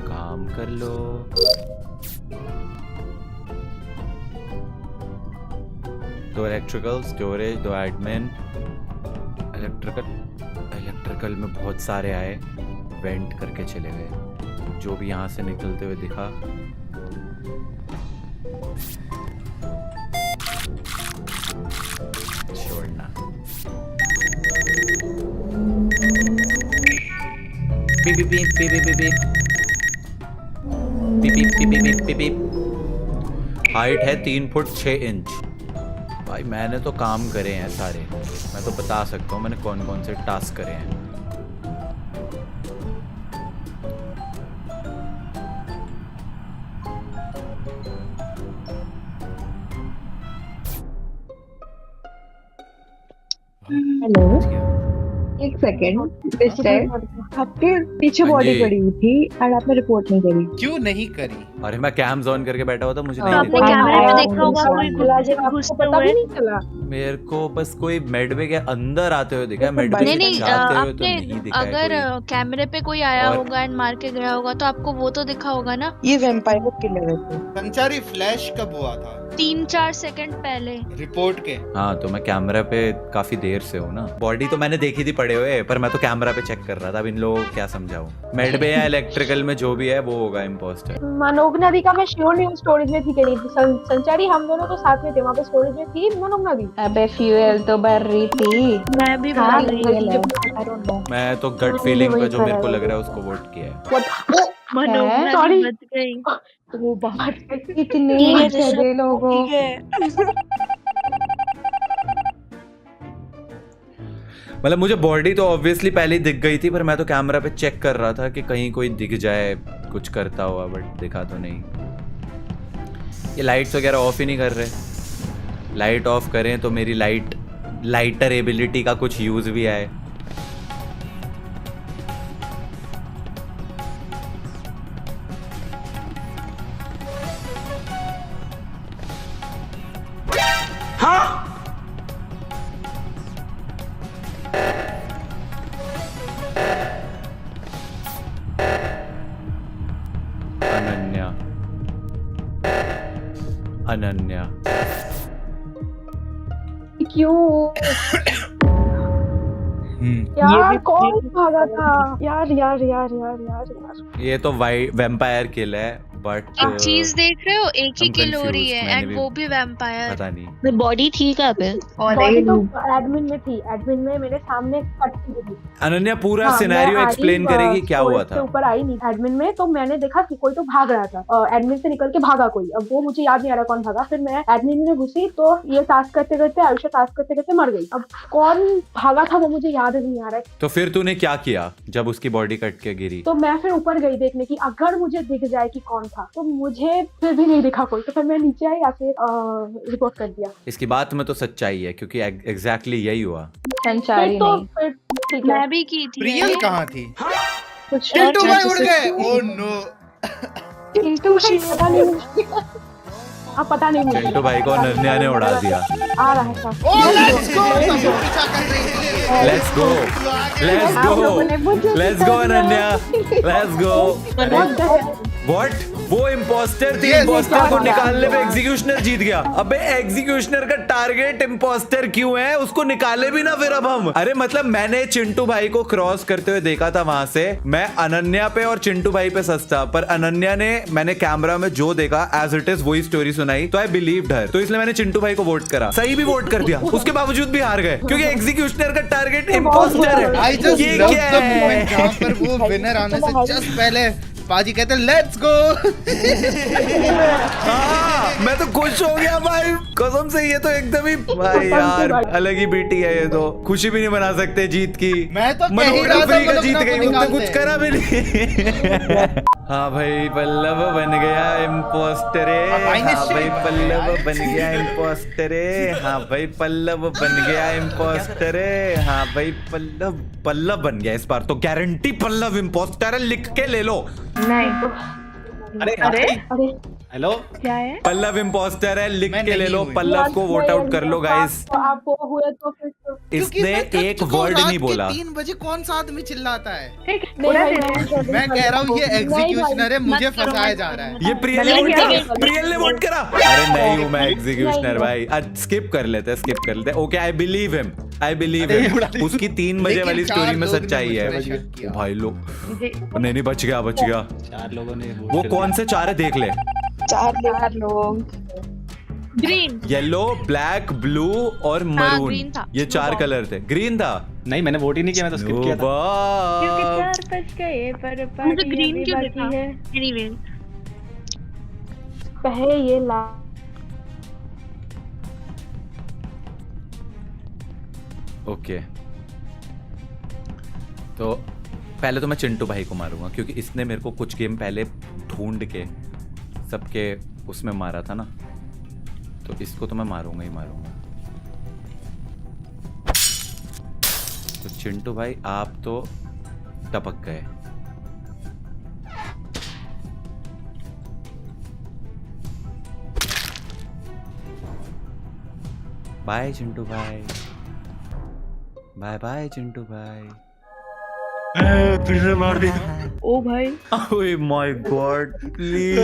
काम कर लो। दो इलेक्ट्रिकल, स्टोरेज, दो एडमिन। इलेक्ट्रिकल में बहुत सारे आए, वेंट करके चले गए। जो भी यहाँ से निकलते हुए दिखा छोड़ना। Beep beep beep beep beep beep beep beep beep beep beep. Height है 3 फुट 6 इंच। भाई मैंने तो काम करे हैं सारे, मैं तो बता सकता हूँ मैंने कौन कौन से टास्क करे हैं। हेलो, एक सेकंड। मिस्टर, आपके पीछे हाँ बॉडी जी। पड़ी हुई थी और आपने रिपोर्ट नहीं करी। क्यों नहीं करी? अरे मैं कैम्स ऑन करके बैठा हुआ था, मुझे तो नहीं आपने दिखा। कैमरे पे हाँ, देखा होगा कोई घुसते पता हुए। भी नहीं चला। मेरे को बस कोई मेडवे के अंदर आते हुए दिखा है, मेडवे नहीं से नहीं जाते हुए तो आपने नहीं दिखा है अगर कोई। कैमरे पे कोई आया और- होगा एंड मार के गया होगा तो आपको वो तो दिखा होगा ना। ये वैम्पायर किलर है। संचारी फ्लैश कब हुआ था? 3-4 सेकंड पहले। रिपोर्ट के। हाँ तो मैं कैमरा पे काफी देर से हूँ ना। बॉडी तो मैंने देखी थी पड़े हुए, पर मैं तो कैमरा पे चेक कर रहा था। अब इन लोगों को क्या समझाऊं? मेडबे या इलेक्ट्रिकल में जो भी है वो होगा इम्पोस्टर। मनोग नदी का मैं श्योर नहीं हूँ स्टोरेज में थी कि नहीं थी। संचारी हम दोनों तो साथ में थे वहाँ पे, स्टोरेज में थी मनोग नदी। अबे फ्यूल तो भर रही थी। मैं भी हाँ, भर रही I don't know। मैं तो गट फीलिंग पे जो मेरे को लग रहा है उसको वोट किया है। मनोगना Sorry। भी बच गई। वो बाहर इतने चले लोगों। मतलब मुझे बॉडी तो ऑब्वियसली पहले ही दिख गई थी, पर मैं तो कैमरा पे चेक कर रहा था कि कहीं कोई दिख जाए कुछ करता हुआ, बट दिखा तो नहीं। ये लाइट्स वगैरह ऑफ ही नहीं कर रहे। लाइट ऑफ करें तो मेरी लाइटर एबिलिटी का कुछ यूज भी आए। अनन्या, अनन्या क्यों यार? कौन भागा था यार? यार यार यार यार यार ये तो वैम्पायर किल है, बट एक चीज देख रहे हो, एक ही I'm किल हो रही confused, है मैंने एंड भी- वो भी वैम्पायर। पता नहीं। बॉडी थी कहाँ पे? बॉडी तो एडमिन में थी। एडमिन में मेरे सामने कट की थी। अनन्या पूरा हाँ, सिनेरियो मैं आई, एक्सप्लेन करेगी क्या हुआ स्टोरेज के था? ऊपर आई नहीं एडमिन में, तो मैंने देखा कि कोई तो भाग रहा था। एडमिन से निकल के भागा कोई। अब वो मुझे याद नहीं आ रहा कौन भागा। फिर मैं एडमिन में घुसी तो ये टास्क करते करते आयुषा टास्क करते करते मर गई। अब कौन भागा था वो मुझे याद नहीं आ रहा है। तो फिर तूने क्या किया जब उसकी बॉडी कट के गिरी? तो मैं फिर ऊपर गई देखने की अगर मुझे दिख जाए कि कौन था, तो मुझे फिर भी नहीं दिखा कोई। तो फिर मैं नीचे आई या फिर रिपोर्ट कर दिया। इसकी बात में तो सच्चाई है, क्योंकि एग्जैक्टली यही हुआ। संचारी फिर तो नहीं। फिर ठीक है। मैं भी की थी। प्रियल कहाँ थी? कुछ टिंटू भाई उड़ गए। Oh no. चिंटू पता नहीं अब पता नहीं मुझे। चिंटू भाई को अनन्या ने उड़ा दिया। आ रहा था। ओ लेट्स गो, सब पीछा कर रही थी। Let's go, let's go, let's go Ananya, let's go. What? वो इम्पोस्टर थी, इम्पोस्टर को निकालने पे एग्जीक्यूशनर जीत गया। अबे एग्जीक्यूशनर का टारगेट इम्पोस्टर क्यों है? उसको निकाले भी ना फिर अब हम। अरे मतलब मैंने चिंटू भाई को क्रॉस करते हुए देखा था वहां से। मैं अनन्या पे और चिंटू भाई पे सस्ता, पर अनन्या ने मैंने कैमरा में जो देखा एज इट इज वही स्टोरी सुनाई, तो आई बिलीव्ड हर। तो इसलिए मैंने चिंटू भाई को वोट करा। सही भी वोट कर दिया, उसके बावजूद भी हार गए क्योंकि एग्जीक्यूशनर का टारगेट इम्पोस्टर है। आई जस्ट ये लव क्या द है? मोमेंट जहां पर वो विनर आने से जस्ट पहले पाजी कहते लेट्स गो। हाँ, मैं तो खुश हो गया भाई कसम से। ये तो एकदम ही भाई यार अलग ही बीटी है। ये तो खुशी भी नहीं मना सकते जीत की। मैं तो कह ही रहा था मनोरम मनोरम जीत गई, को उसने कुछ निकालते। करा भी नहीं। हाँ भाई पल्लव बन गया इम्पोस्टर। हाँ भाई पल्लव बन गया इम्पोस्टर। हाँ भाई पल्लव बन गया इम्पोस्टर। हाँ भाई पल्लव पल्लव बन गया इस बार तो गारंटी पल्लव इम्पोस्टर है। लिख के ले लो। नहीं। अरे अरे अरे हेलो, क्या है? पल्लव इम्पोस्टर है, लिख मैं के ले नहीं लो। हुई। पल्लव को वोट आउट कर लो गाइस। आप वो हुए तो फिर तो क्योंकि इसने मैं थक एक चुका हूँ, वर्ड रात नहीं के बोला। 3 बजे कौन सा आदमी चिल्लाता है? ठीक नहीं उड़ा भाई, दे रहे हैं। मैं कह रहा हूँ ये नहीं भाई, एग्जीक्यूशनर है, मुझे मत करो, फंसाया मत जा करो। रहा है। ये प्रियल ने वोट करा, प्रियल ने वोट करा। अरे नहीं हूँ मैं एग्जीक्यूशनर भाई। स्किप कर लेते हैं, स्किप कर लेते हैं। Okay I believe him, I believe him. उसकी 3 बजे लेकिन वाली 4 स्टोरी में लोग ने सच्चाई है। मुझ पे शक किया। भाई लोग जी। नहीं नहीं बच गया, बच गया। 4 लोगों ने vote वो कर कौन से 4 है देख ले। 4 लोग। ग्रीन। येलो, ब्लैक, ब्लू और मरून। green था। ये 4 कलर थे। ग्रीन था। दिया। नहीं मैंने वोट ही नहीं किया, मैं तो स्किप किया था। क्योंकि वाह। 4 बज गए पर मुझे पार्टी ग्रीन अभी क्यों बाकी देखा? है। एनीवे कहे ये ला। ओके तो पहले तो मैं चिंटू भाई को मारूंगा क्योंकि इसने मेरे को कुछ गेम पहले ढूंढ के सबके उसमें मारा था ना, तो इसको तो मैं मारूंगा ही मारूंगा। तो चिंटू भाई आप तो टपक गए। बाय चिंटू भाई, बाय बाय चिंटू भाई। फिर से मार दिया। ओ भाई ओए माय गॉड प्लीज।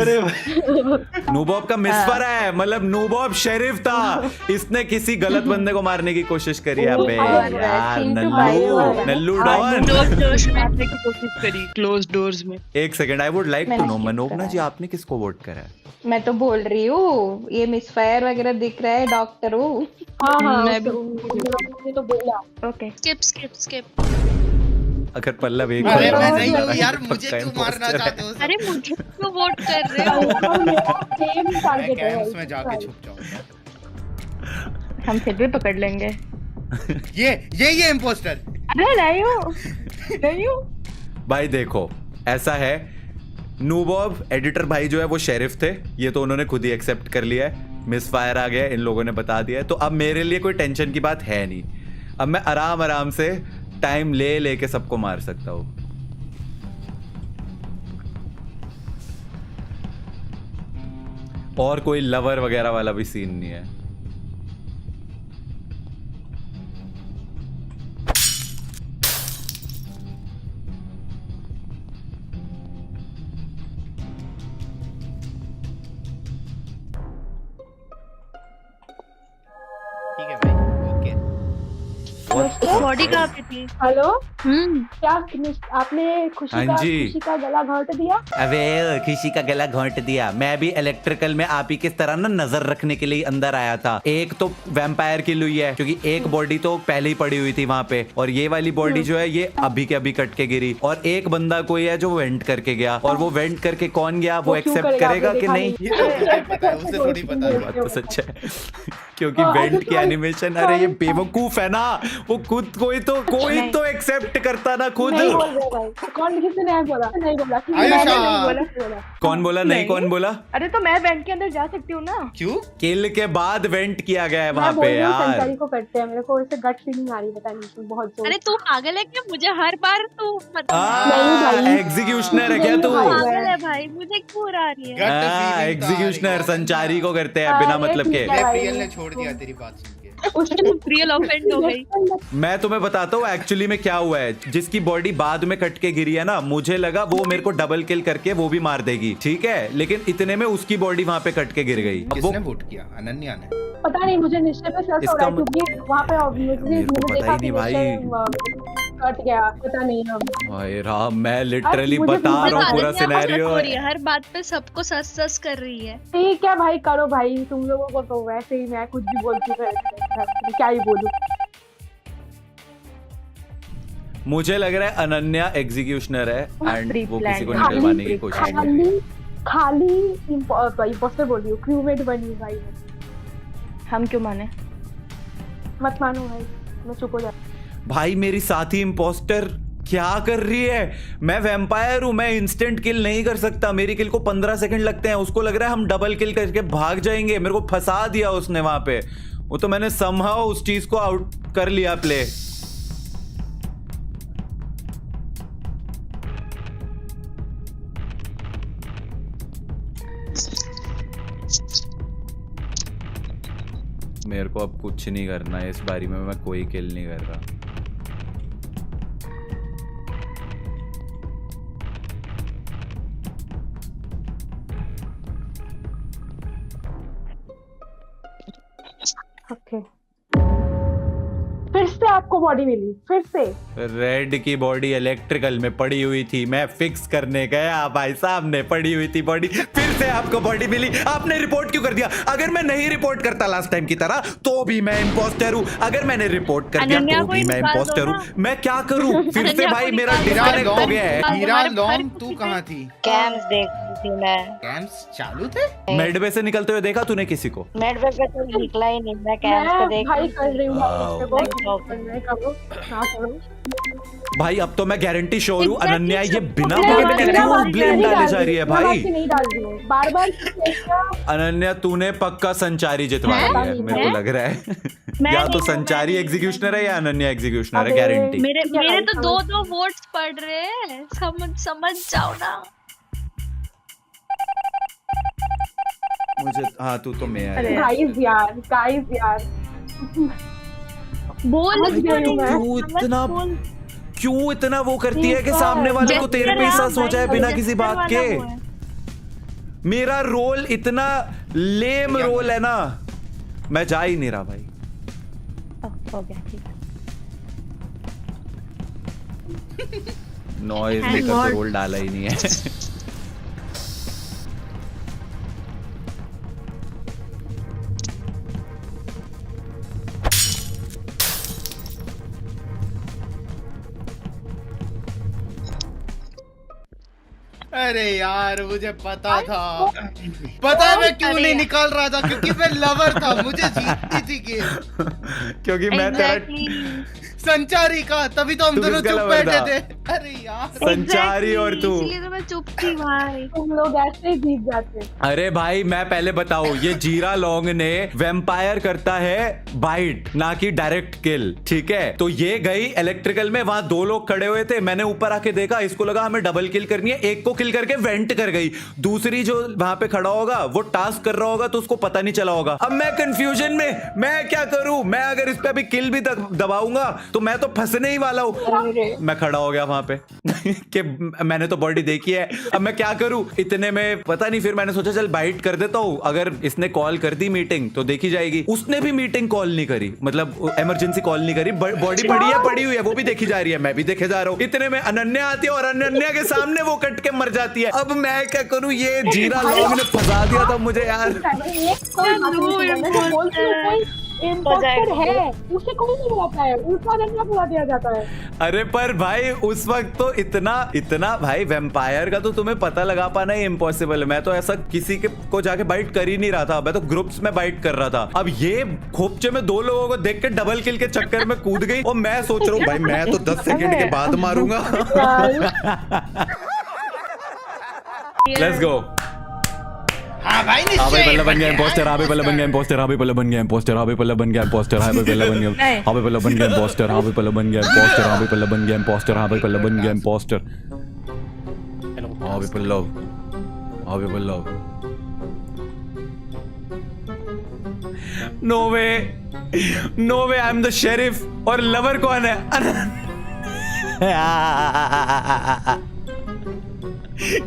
नूबॉब का मिसफर है, मतलब नूबॉब शेरिफ था, इसने किसी गलत बंदे को मारने की कोशिश करी है। अबे यार नल्लू नल्लू डॉन। जोश में मारने की कोशिश करी क्लोज डोर्स में। एक second, I would like to know Manogna ji आपने किसको वोट करा है? मैं तो बोल रही हूँ ये मिसफायर वगैरह दिख रहा है, डॉक्टर हूँ। हाँ हाँ मैं भी- उन्होंने तो बोला। ओके। Skip skip skip. अगर पल्लव एक अरे बार मैं और नहीं हूँ पक्का यार, मुझे क्यों imposter मारना है। चाहते हो? अरे मुझे क्यों वोट कर रहे हो? सेम मैं टारगेट है कैंप्स भाई। में जाके छुप जाऊंगा। हम फिर भी पकड़ लेंगे। ये इम्पोस्टर। अरे नहीं हूँ नहीं हूँ। भाई देखो ऐसा है, नूबॉब एडिटर भाई जो है वो शेरिफ थे, ये तो उन्होंने खुद ही एक्सेप्ट कर लिया है। मिसफायर आ गया, इन लोगों ने बता दिया है, तो अब मेरे लिए कोई टेंशन की बात है नहीं। अब मैं आराम आराम से टाइम ले लेके सबको मार सकता हूँ। और कोई लवर वगैरह वाला भी सीन नहीं है। ठीक है भाई, ओके। बॉडी कहाँ पे थी? हेलो हम्म। क्या आपने खुशी हाँ का जी। खुशी का गला घोंट दिया? अबे किसी का गला घोंट दिया। मैं भी इलेक्ट्रिकल में आप ही किस तरह ना नजर रखने के लिए अंदर आया था। एक तो वैम्पायर की लुई है क्योंकि एक बॉडी तो पहले ही पड़ी हुई थी वहां पे, और ये वाली बॉडी जो है ये अभी के अभी कट के गिरी, और एक बंदा कोई है जो वेंट करके गया, और वो वेंट करके कौन गया वो वो क्यों एक्सेप्ट करेगा? करेगा आपने कि देखा नहीं? ये तो मुझे पता है, उसे थोड़ी पता है। बात तो सच है क्योंकि वेंट की एनिमेशन, अरे ये बेवकूफ है ना, वो खुद कोई तो एक्सेप्ट रिएक्ट करता ना खुद। नहीं बोल रहे भाई, कौन किसी ने बोला? नहीं बोला, आयुषा। नहीं बोला। कौन बोला? नहीं कौन बोला? अरे तो मैं वेंट के अंदर जा सकती हूँ ना। क्यों? किल के बाद वेंट किया गया है मैं वहाँ बोल पे रही हूँ यार। संचारी को करते हैं, मेरे को ऐसे गट फीलिंग आ रही है, पता नहीं क्यों, बहुत जोर। अरे तू पागल है क्या? मुझे हर बार तू नहीं भाई। एग्जीक्यूशनर है क्या तू? पागल है भाई, मुझे क्यों आ रही है? Gut feeling तो आ रही एग्जीक्यूशनर है। संचारी को करते हैं बिना अरे मतलब के। ठीक है। प्रियल ने छोड़ दिया तेरी बात सुन के। रियल ऑफेंड हो गई। मैं तुम्हें बताता हूँ एक्चुअली में क्या हुआ है। जिसकी बॉडी बाद में कट के गिरी है ना, मुझे लगा वो मेरे को डबल किल करके वो भी मार देगी, ठीक है, लेकिन इतने में उसकी बॉडी वहां पे कट के गिर गई। अब वो किसने वोट किया? अनन्या ने। पता नहीं, मुझे निश्चय पे शक हो इसका रहा है क्योंकि वहाँ पे obviously मेरे को मैंने पता ही देखा कि नहीं भाई। निश्चय कट गया, पता नहीं अब। हाय राम, मैं लिटरली मुझे बता रहा हूँ पूरा अनन्या को शक सिनेरियो। हो रही है, हर बात पे सबको सस सस कर रही है। ठीक है भाई, करो भाई, तुम लोगों को तो वैसे ही मैं कुछ भी बोलती हूँ, क्या ही बोलूं। मुझे लग रहा है अनन्या एग्जीक्यूशनर है एंड वो किसी को Pre-planned। निकलवाने की कोशिश कर रही है। खाली इम्पोस्टर बोल रही हूँ, क्रूमेट बनी भाई मैं। हम क्यों माने? मत मानो भाई, मैं चुप हो जा। भाई मेरी साथी इम्पोस्टर क्या कर रही है? मैं वैम्पायर हूं, मैं इंस्टेंट किल नहीं कर सकता, मेरी किल को 15 सेकंड लगते हैं। उसको लग रहा है हम डबल किल करके भाग जाएंगे। मेरे को फंसा दिया उसने वहां पे। वो तो मैंने समहाउ उस चीज को आउट कर लिया प्ले। मेरे को अब कुछ नहीं करना है इस बारी में, मैं कोई किल नहीं कर रहा। ओके, फिर से आपको बॉडी मिली, फिर से। रेड की बॉडी इलेक्ट्रिकल में पड़ी हुई थी, मैं फिक्स करने गया, भाई सामने पड़ी हुई थी बॉडी, फिर से आपको बॉडी मिली। आपने रिपोर्ट क्यों कर दिया? अगर मैं नहीं रिपोर्ट करता लास्ट टाइम की तरह तो भी मैं इम्पोस्टर हूँ। अगर मैंने रिपोर्ट कर दिया अनन्या तो को भी मैं निकाल दो इम्पोस्टर ना। हूँ। मैं क्या करूँ फिर से? अनन्या भाई को मेरा निकाल दो। डिस्कनेक्ट हो गया है। हीरा हमारे लॉम, हर तू किसी कहाँ थी? कैम्स देख रही थी मैं। कैंप्स चालू थे? मेडवे से निकलते हुए देखा तूने किसी को? मेडवे पे तो निकला ही नहीं, मैं कैम्स पे मैं देख भाई रही कर रही हूँ वाओ। मैं करो, हाँ करो। भाई अब तो मैं गारंटी श्योर हूँ Exactly, अनन्या ये सब बिना बिना बोले बात के क्यों ब्लेम डाले जा रही है भाई? नहीं डाल रही हूँ, बार बार। अनन्या तूने पक्का संचारी जितवा हैं? दी है, मेरे को लग रहा है। मैं या तो नहीं हूँ, संचारी एग्जीक्यूशनर है या अनन्या एग्जीक्यूशनर है, अबे, गारंटी। मेरे ठीक है मेरे भाई, तो दो वोट्स पड़ रहे हैं, समझ जाओ ना। मुझे हाँ, तू तो मैं है। गाइस यार बोल समझ गई हूँ मैं। क्यों इतना वो करती है कि सामने वाले को तेरे पे हिस्सा हो जाए बिना किसी बात के? मेरा रोल इतना लेम रोल है ना, मैं जा ही नहीं रहा भाई। हो गया, ठीक है। नॉइज मेकर तो रोल डाला ही नहीं है। अरे यार मुझे पता था, पता है मैं क्यों नहीं निकाल रहा था, क्योंकि मैं लवर था, मुझे जीतनी थी गेम। क्योंकि मैं तेरा संचारी का, तभी तो हम तू दोनों किसका चुप lover बैठे था? थे। अरे यार संचारी और तू। इसलिए तो मैं चुप थी भाई। तुम लोग ऐसे ही जीत जाते हैं। अरे भाई मैं पहले बताऊं, ये जीरा लॉन्ग ने वैम्पायर करता है बाइट ना कि डायरेक्ट किल, ठीक है? तो ये गई इलेक्ट्रिकल में, वहां दो लोग खड़े हुए थे, मैंने ऊपर आके देखा, इसको लगा हमें डबल किल करनी है, एक को किल करके वेंट कर गई, दूसरी जो वहां पे खड़ा होगा वो टास्क कर रहा होगा तो उसको पता नहीं चला होगा। अब मैं कंफ्यूजन में, मैं क्या करूं? मैं अगर इस पे अभी किल भी दबाऊंगा तो मैं तो फंसने ही वाला हूं। मैं खड़ा हो गया वहां पे कि मैंने तो बॉडी देखी है, अब मैं क्या करूं? इतने में पता नहीं, फिर मैंने सोचा चल बाइट कर देता हूं, अगर इसने कॉल कर दी मीटिंग तो देखी जाएगी। उसने भी मीटिंग कॉल नहीं करी, मतलब इमरजेंसी कॉल नहीं करी, बॉडी पड़ी हुई है, वो भी देखी जा रही है, मैं भी देखे जा रहा हूं। इतने में अनन्या आती है और अनन्या के सामने वो कट के मर जाती है। अब मैं क्या करूं? ये जीरा लॉन्ग ने फंसा दिया था मुझे यार। इम्पोस्टर है, उसे कोई नहीं बुलाता है, उसका अनन्या बुला दिया जाता है। अरे पर भाई उस वक्त तो इतना भाई वैम्पायर का तो तुम्हें पता लगा पाना ही इम्पॉसिबल है। मैं तो ऐसा किसी के को जाके बाइट कर ही नहीं रहा था, मैं तो ग्रुप्स में बाइट कर रहा था। अब ये खोपचे में 2 लोगों को देख के डबल किल के चक्कर में कूद गई और मैं सोच रहा हूँ भाई मैं तो 10 सेकंड के बाद मारूंगा। Let's go. हाँ भाई हाँ भाई पल्लव बन गया इम्पोस्टर, हाँ भाई पल्लव बन गया इम्पोस्टर, हाँ भाई पल्लव बन गया इम्पोस्टर, हाँ भाई पल्लव बन गया इम्पोस्टर, हाँ भाई पल्लव बन गया, हाँ भाई पल्लव बन गया इम्पोस्टर, हाँ भाई पल्लव बन गया इम्पोस्टर, हाँ भाई पल्लव बन गया इम्पोस्टर, हाँ भाई पल्लव बन गया इम्पोस्टर, हाँ भाई पल्लव, हाँ भाई Pallav. No way I am the sheriff. और लवर कौन है?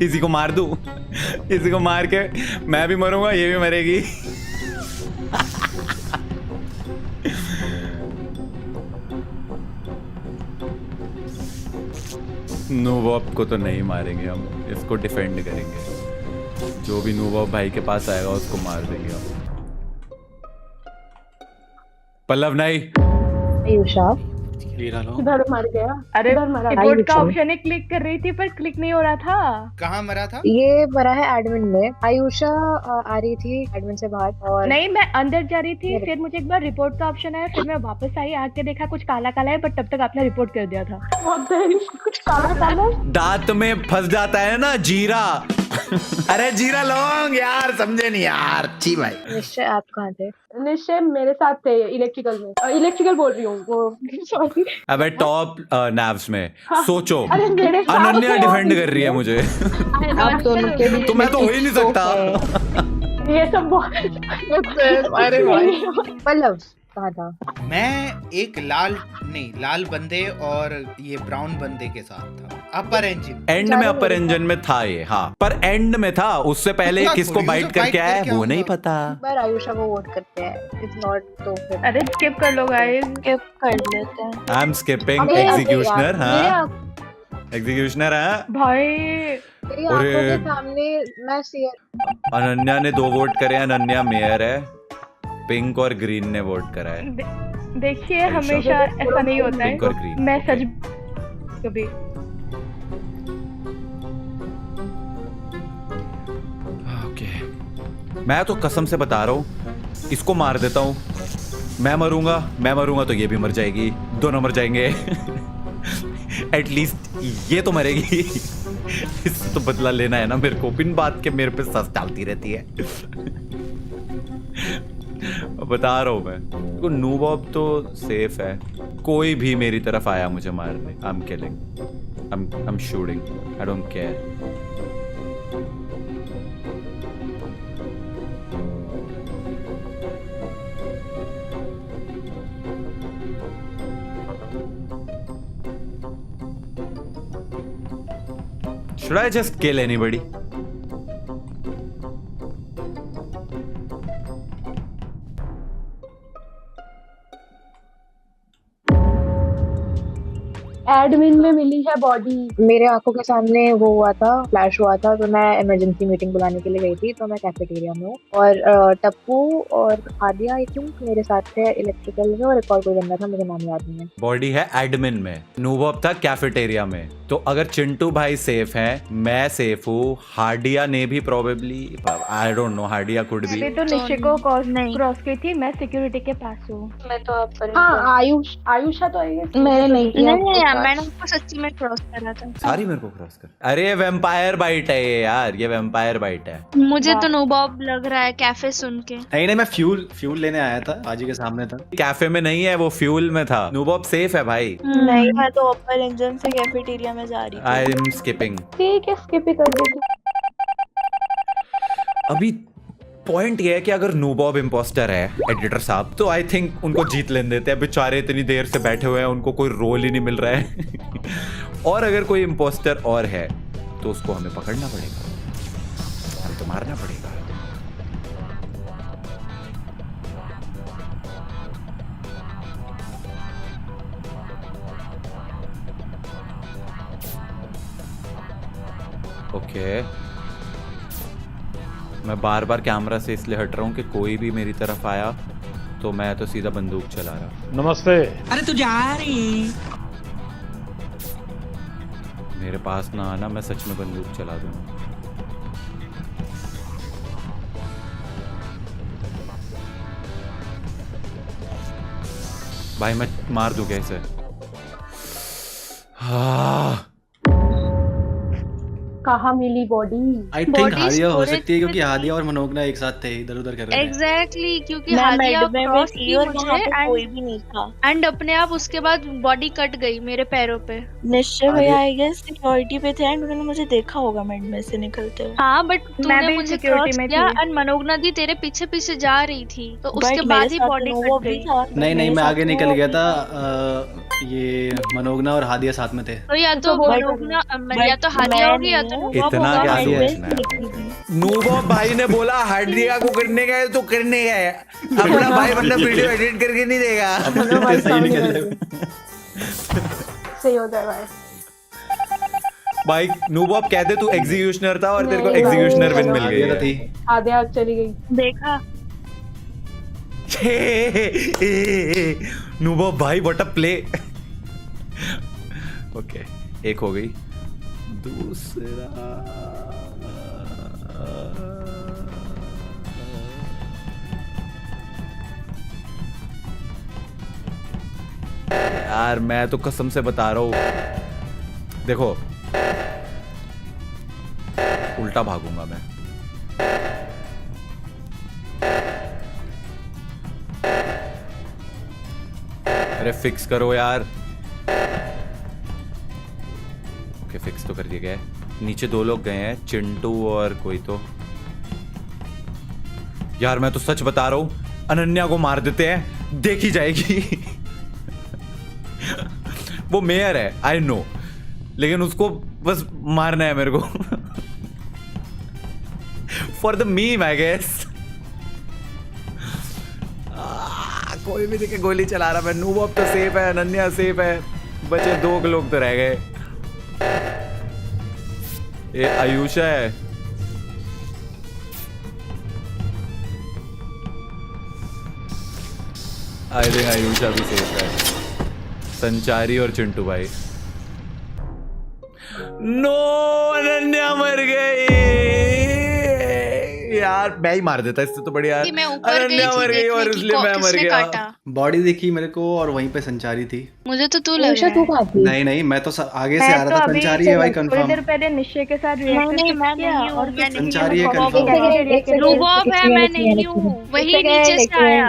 इसी को मार दूं, इसी को मार के मैं भी मरूंगा, ये भी मरेगी। नूबॉब को तो नहीं मारेंगे हम, इसको डिफेंड करेंगे। जो भी नूबॉब भाई के पास आएगा उसको मार देंगे हम। पल्लव नहीं, आयुषा किधर मार गया? अरे मारा? कीबोर्ड का ऑप्शन है, क्लिक कर रही थी पर क्लिक नहीं हो रहा था। कहाँ मरा था? ये मरा है एडमिन में। आयुषा आ रही थी एडमिन से बाहर और नहीं, मैं अंदर जा रही थी, फिर मुझे एक बार रिपोर्ट का ऑप्शन आया, फिर मैं वापस आई, आके देखा कुछ काला काला है, बट तब तक आपने रिपोर्ट कर दिया था। कुछ काला काला दांत में फंस जाता है ना जीरा। अरे जीरा लौंग यार, समझे नहीं यार। अच्छी भाई। निश्चय आप कहाँ थे? निश्चय मेरे साथ थे इलेक्ट्रिकल में। इलेक्ट्रिकल बोल रही हूँ वो, सॉरी। अबे टॉप नैव्स में सोचो, अरे मेरे साथ अनन्या थे डिफेंड और- कर रही है मुझे। आप दोनों के बीच तो मैं तो हो ही नहीं सकता। ये सब अरे भाई पल्लव कहाँ था? मैं एक लाल बंदे और ये ब्राउन बंदे के साथ था, अपर इंजन। एंड में अपर इंजन में था ये, हाँ, पर एंड में था। उससे पहले पता किसको थोड़ी, बाइट उसे करके बाइट आया करके वो नहीं आऊंगा। पता। पर आयुषा को वोट करते हैं, इट्स नॉट तो फिर अरे स्किप कर लो गाइस। स्किप कर लेते हैं। आई एम स्किपिंग अबे, अबे एग्जीक्यूशनर। यार, हाँ एग्जीक्यूशनर है। भाई मेरी अरे। आंखों के सामने मैं सीआर अनन्या ने 2 वोट करे। अनन्या मेयर है, पिंक और ग्रीन ने वोट करा है। देखिए हमेशा ऐसा नहीं होता पिंक और है, ग्रीन। मैं सच कभी ओके, मैं तो कसम से बता रहा हूँ, इसको मार देता हूँ। मैं मरूंगा तो ये भी मर जाएगी, दोनों मर जाएंगे। एटलीस्ट ये तो मरेगी। इससे तो बदला लेना है ना मेरे को। बिन बात के मेरे पे सस डालती रहती है। बता रहा हूँ मैं को, नूबॉब तो सेफ है। कोई भी मेरी तरफ आया मुझे मारने, I am killing, I am shooting, I don't care. Should I just kill anybody? Admin में मिली है बॉडी। मेरे आंखों के सामने वो हुआ था, फ्लैश हुआ था, तो मैं इमरजेंसी मीटिंग बुलाने के लिए गई थी, तो मैं कैफेटेरिया में हूँ और टप्पू और आदिया आई थिंक मेरे साथ थे इलेक्ट्रिकल में, और एक और कोई बंदा था, मुझे नाम याद नहीं है। बॉडी है एडमिन में, नूबॉब था कैफेटेरिया में। तो अगर चिंटू भाई सेफ हैं, मैं सेफ हूँ, हार्डिया ने भी probably, I don't know, Hardia could be. मैंने तो निश्चय को नहीं। क्रॉस की थी, मैं सिक्योरिटी के पास हूँ। मैं तो आप पर हाँ आयुषा तो है। मैंने नहीं किया। नहीं यार, मैंने आपको सच्ची में क्रॉस करा था। सारी मेरे को क्रॉस कर। अरे ये वैम्पायर बाइट है ये यार, ये वैम्पायर बाइट है। मुझे तो नूबॉब लग रहा है कैफे सुन के। नहीं, मैं फ्यूल लेने आया था, बाजी के सामने था। कैफे में नहीं है, वो फ्यूल में था। नूबॉब सेफ है भाई। नहीं, मैं तो अपर इंजन से कैफेटेरिया में जा रही आई एम स्किपिंग। ठीक है, स्किप ही कर देती। अभी पॉइंट ये है कि अगर नूबॉब इम्पोस्टर है एडिटर साहब, तो आई थिंक उनको जीत लेने देते हैं। बेचारे इतनी देर से बैठे हुए हैं, उनको कोई रोल ही नहीं मिल रहा है। और अगर कोई इम्पोस्टर और है तो उसको हमें पकड़ना पड़ेगा, हमें तो मारना पड़ेगा। ओके, मैं बार बार कैमरा से इसलिए हट रहा हूँ कि कोई भी मेरी तरफ आया तो मैं तो सीधा बंदूक चला रहा। नमस्ते। अरे तू जा रही मेरे पास ना आना, मैं सच में बंदूक चला दूंगा। भाई मैं मार दूं कैसे? कहाँ मिली बॉडी? आई थिंक हादिया हो सकती है क्योंकि हादिया और मनोगना एक साथ थे, इधर उधर कर रहे थे। एग्जैक्टली क्योंकि हादिया क्रॉस की मुझे कोई भी नहीं था एंड अपने आप उसके बाद बॉडी कट गई मेरे पैरों पे। निश्चय भैया आई गेस सिक्योरिटी पे थे एंड उन्होंने मुझे देखा होगा मेड में से निकलते हुए। हाँ बट तूने भी मुझे security क्रॉस में किया थी। एंड मनोगना दी तेरे पीछे पीछे जा रही थी तो उसके But बाद मेरे ही साथ बॉडी तो कट वो गई। भी था। नहीं मेरे मैं साथ आगे तो निकल वो गया भी था। ये मनोगना और हादिया साथ में थे। तो या तो मनोगना या तो हादिया होगी या तो नुबॉब इतना होगा। क्या सोचना है? नूबॉब भाई ने बोला हादिया को करने गए तो करने गए, अपना भाई वरना वीडियो एडिट करके नहीं देगा। सही होता है भाई। भाई नूबॉब कहते तू एग्जीक्यूशनर था और तेरे को एग्जीक्यूशनर विन मिल गई है। आधे चली गई। देखा नूबॉब भाई व्हाट अ प्ले। ओके एक हो गई, दूसरा यार मैं तो कसम से बता रहा हूं, देखो उल्टा भागूंगा मैं। अरे फिक्स करो यार। ओके फिक्स तो कर दिया गया है। नीचे दो लोग गए हैं, चिंटू और कोई तो। यार मैं तो सच बता रहा हूं, अनन्या को मार देते हैं, देखी जाएगी। वो मेयर है आई नो, लेकिन उसको बस मारना है मेरे को। For the meme I guess. कोई भी देखे गोली चला रहा। मैं नूबॉब तो सेफ है, अनन्या सेफ है, बचे दो लोग तो रह गए। ये आयुषा है। आई थिंक आयुषा भी सेफ है। संचारी और चिंटू भाई। नो अनन्या मर गई यार। मैं ही मार देता इससे तो बढ़िया। कि मैं ऊपर गई अनन्या थी मर गई और देखने की इसलिए मैं मर किसने गया। काटा। बॉडी देखी मेरे को और वहीं पे संचारी थी। मुझे तो तू लग रहा है। नहीं नहीं मैं तो आगे से आ रहा था। संचारी है भाई थोड़ी कंफर्म। देर पहले निश्चय के साथ नहीं मैं नहीं हूँ। संचारी है कंफर्म। नूबॉब है, मैं नहीं हूँ। वही नीचे से आया।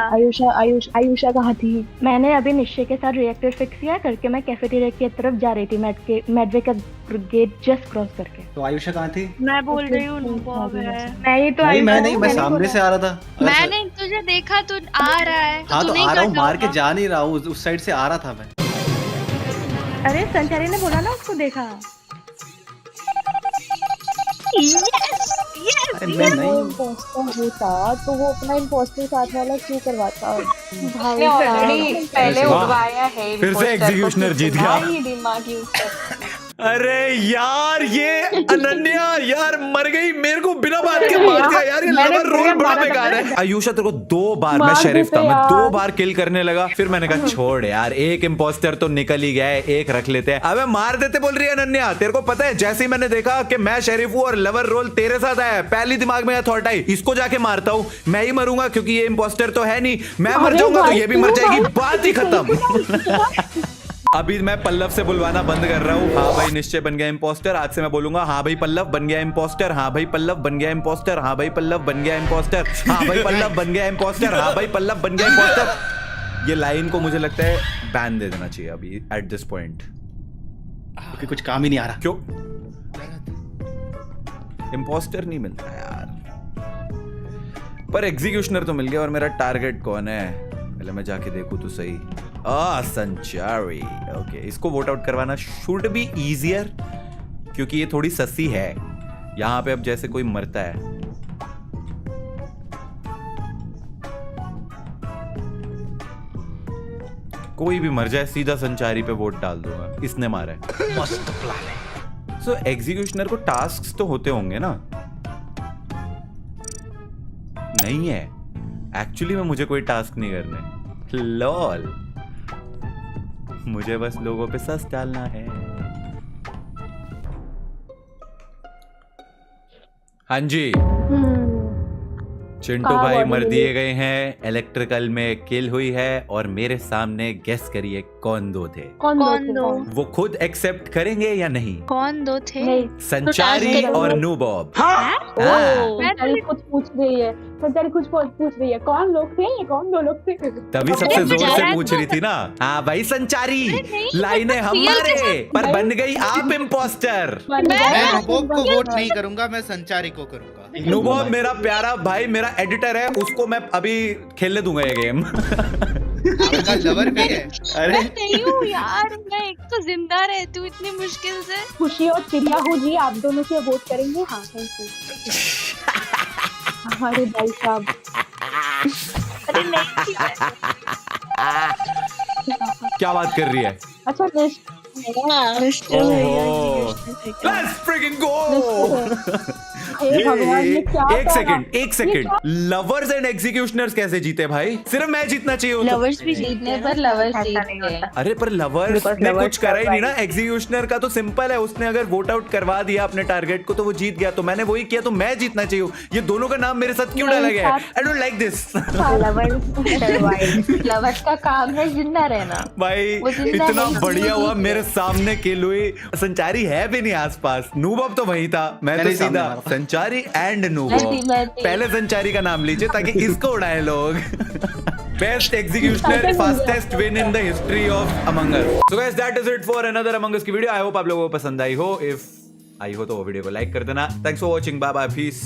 आयुषा कहाँ थी? मैंने अभी निश्चय के साथ रिएक्टर फिक्स किया करके मैं कैफेटेरिया की तरफ जा रही थी, मेडवे का गेट जस्ट क्रॉस करके। तो आयुषा कहाँ थी? मैं बोल रही हूँ नूबॉब है। मैं ही तो नहीं मैं नहीं, मैं सामने से आ रहा था। मैंने तुझे देखा तू आ रहा है। हाँ तो आ रहा हूँ, मार के जा। जा नहीं रहा हूँ, उस साइड से आ रहा था मैं। अरे संचारी ने बोला ना उसको देखा। मैं नहीं इम्पोस्टर होता तो वो अपना इम्पोस्टर साथ वाला क्यों करवाता? भाई ऑलरेडी पहले उठवाया है। फिर से एग्जीक्यूशनर जीत गया। दिमाग यूज कर। अरे यार ये अनन्या यार मर गई, मेरे को बिना बात के मार दिया यार। ये लवर रोल बड़ा बेकार है। आयुषा तेरे को 2 बार मैं शेरिफ था, मैं 2 बार किल करने लगा। फिर मैंने कहा छोड़ यार, एक इम्पोस्टर तो निकल ही गया है, एक रख लेते हैं। अबे मार देते बोल रही है अनन्या। तेरे को पता है जैसे ही मैंने देखा कि मैं शेरिफ हूँ और लवर रोल तेरे साथ आया, पहली दिमाग में थॉट आई इसको जाके मारता हूँ। मैं ही मरूंगा क्योंकि ये इम्पोस्टर तो है नहीं। मैं मर जाऊंगा तो ये भी मर जाएगी, बात ही खत्म। अभी मैं पल्लव से बुलवाना बंद कर रहा हूँ। हाँ भाई निश्चय बन गया इम्पोस्टर। आज से मैं बोलूंगा हाँ भाई पल्लव बन गया इम्पोस्टर, हाँ भाई पल्लव बन गया इम्पोस्टर, हाँ भाई पल्लव बन गया इम्पोस्टर, हाँ भाई पल्लव बन गया इम्पोस्टर, हाँ भाई पल्लव बन गया इम्पोस्टर। ये लाइन को मुझे लगता है बैन दे देना चाहिए अभी एट दिस पॉइंट, क्योंकि कुछ काम ही नहीं आ रहा। क्यों इम्पोस्टर नहीं मिलता यार, पर एग्जीक्यूशनर तो मिल गया। और मेरा टारगेट कौन है पहले मैं जाके देखूं तो सही। संचारी। ओके इसको वोट आउट करवाना शुड बी इजियर क्योंकि ये थोड़ी सस्सी है। यहां पे अब जैसे कोई मरता है कोई भी मर जाए सीधा संचारी पे वोट डाल दूंगा, इसने मारा है। मस्त प्लान है। सो एग्जीक्यूशनर को टास्क्स तो होते होंगे ना? नहीं है। एक्चुअली में मुझे कोई टास्क नहीं करने, लॉल। मुझे बस लोगों पे सस डालना है। हाँ जी, चिंटू कहाँ भाई body मर मिली? दिए गए हैं, इलेक्ट्रिकल में किल हुई है, और मेरे सामने गेस करिए कौन दो थे। कौन कौन दो? वो खुद एक्सेप्ट करेंगे या नहीं? कौन दो थे? नहीं, संचारी तो और नूबॉब। संचारी कुछ पूछ रही है, संचारी कुछ पूछ रही है, कौन लोग थे ये, कौन दो लोग थे? तभी सबसे जोर से पूछ रही थी ना। हाँ भाई संचारी, लाइनें हमारे पर बन गई आप इम्पोस्टर। मैं नूबॉब को वोट नहीं करूंगा, मैं संचारी को करूंगा। नूबॉब मेरा प्यारा भाई, मेरा एडिटर है, उसको मैं अभी खेलने दूंगा ये गेम। आपका लवर भी है? अरे मैं नहीं हूँ यार, मैं एक तो जिंदा रहती हूँ इतनी मुश्किल से। खुशी और चिड़िया हो जी, आप दोनों से वोट करेंगे। हाँ थैंक यू। अरे भाई साहब, अरे नहीं, क्या बात कर रही है? अच्छा नेक्स्ट Let's freaking go! भगवान ये क्या एक सेकंड, लवर्स एंड एग्जीक्यूशनर्स कैसे जीते भाई? सिर्फ मैं जीतना चाहिए होता। लवर्स भी जीतने पर लवर्स जीतते हैं। अरे पर लवर्स ने कुछ करा ही नहीं ना। एग्जीक्यूशनर का तो सिंपल है, उसने अगर वोट आउट करवा दिया अपने टारगेट को तो वो जीत गया, तो मैंने वही किया, तो मैं जीतना चाहिए। ये दोनों का नाम मेरे साथ क्यों डाला गया है? I don't like this. Lovers का काम है जिंदा रहना भाई इतना बढ़िया हुआ, मेरे सामने किल हुई, संचारी है भी नहीं आसपास, नूबॉब तो वही था। मैं तो सीधा संचारी एंड नूबॉब। पहले संचारी का नाम लीजिए ताकि इसको उड़ाए लोग। Best executioner, fastest win in the history of Among Us. So guys that is it for another Among Us की वीडियो। आई होप आप लोगों को पसंद आई हो। इफ आई हो तो वीडियो को लाइक कर देना। Thanks for watching, bye bye, piece.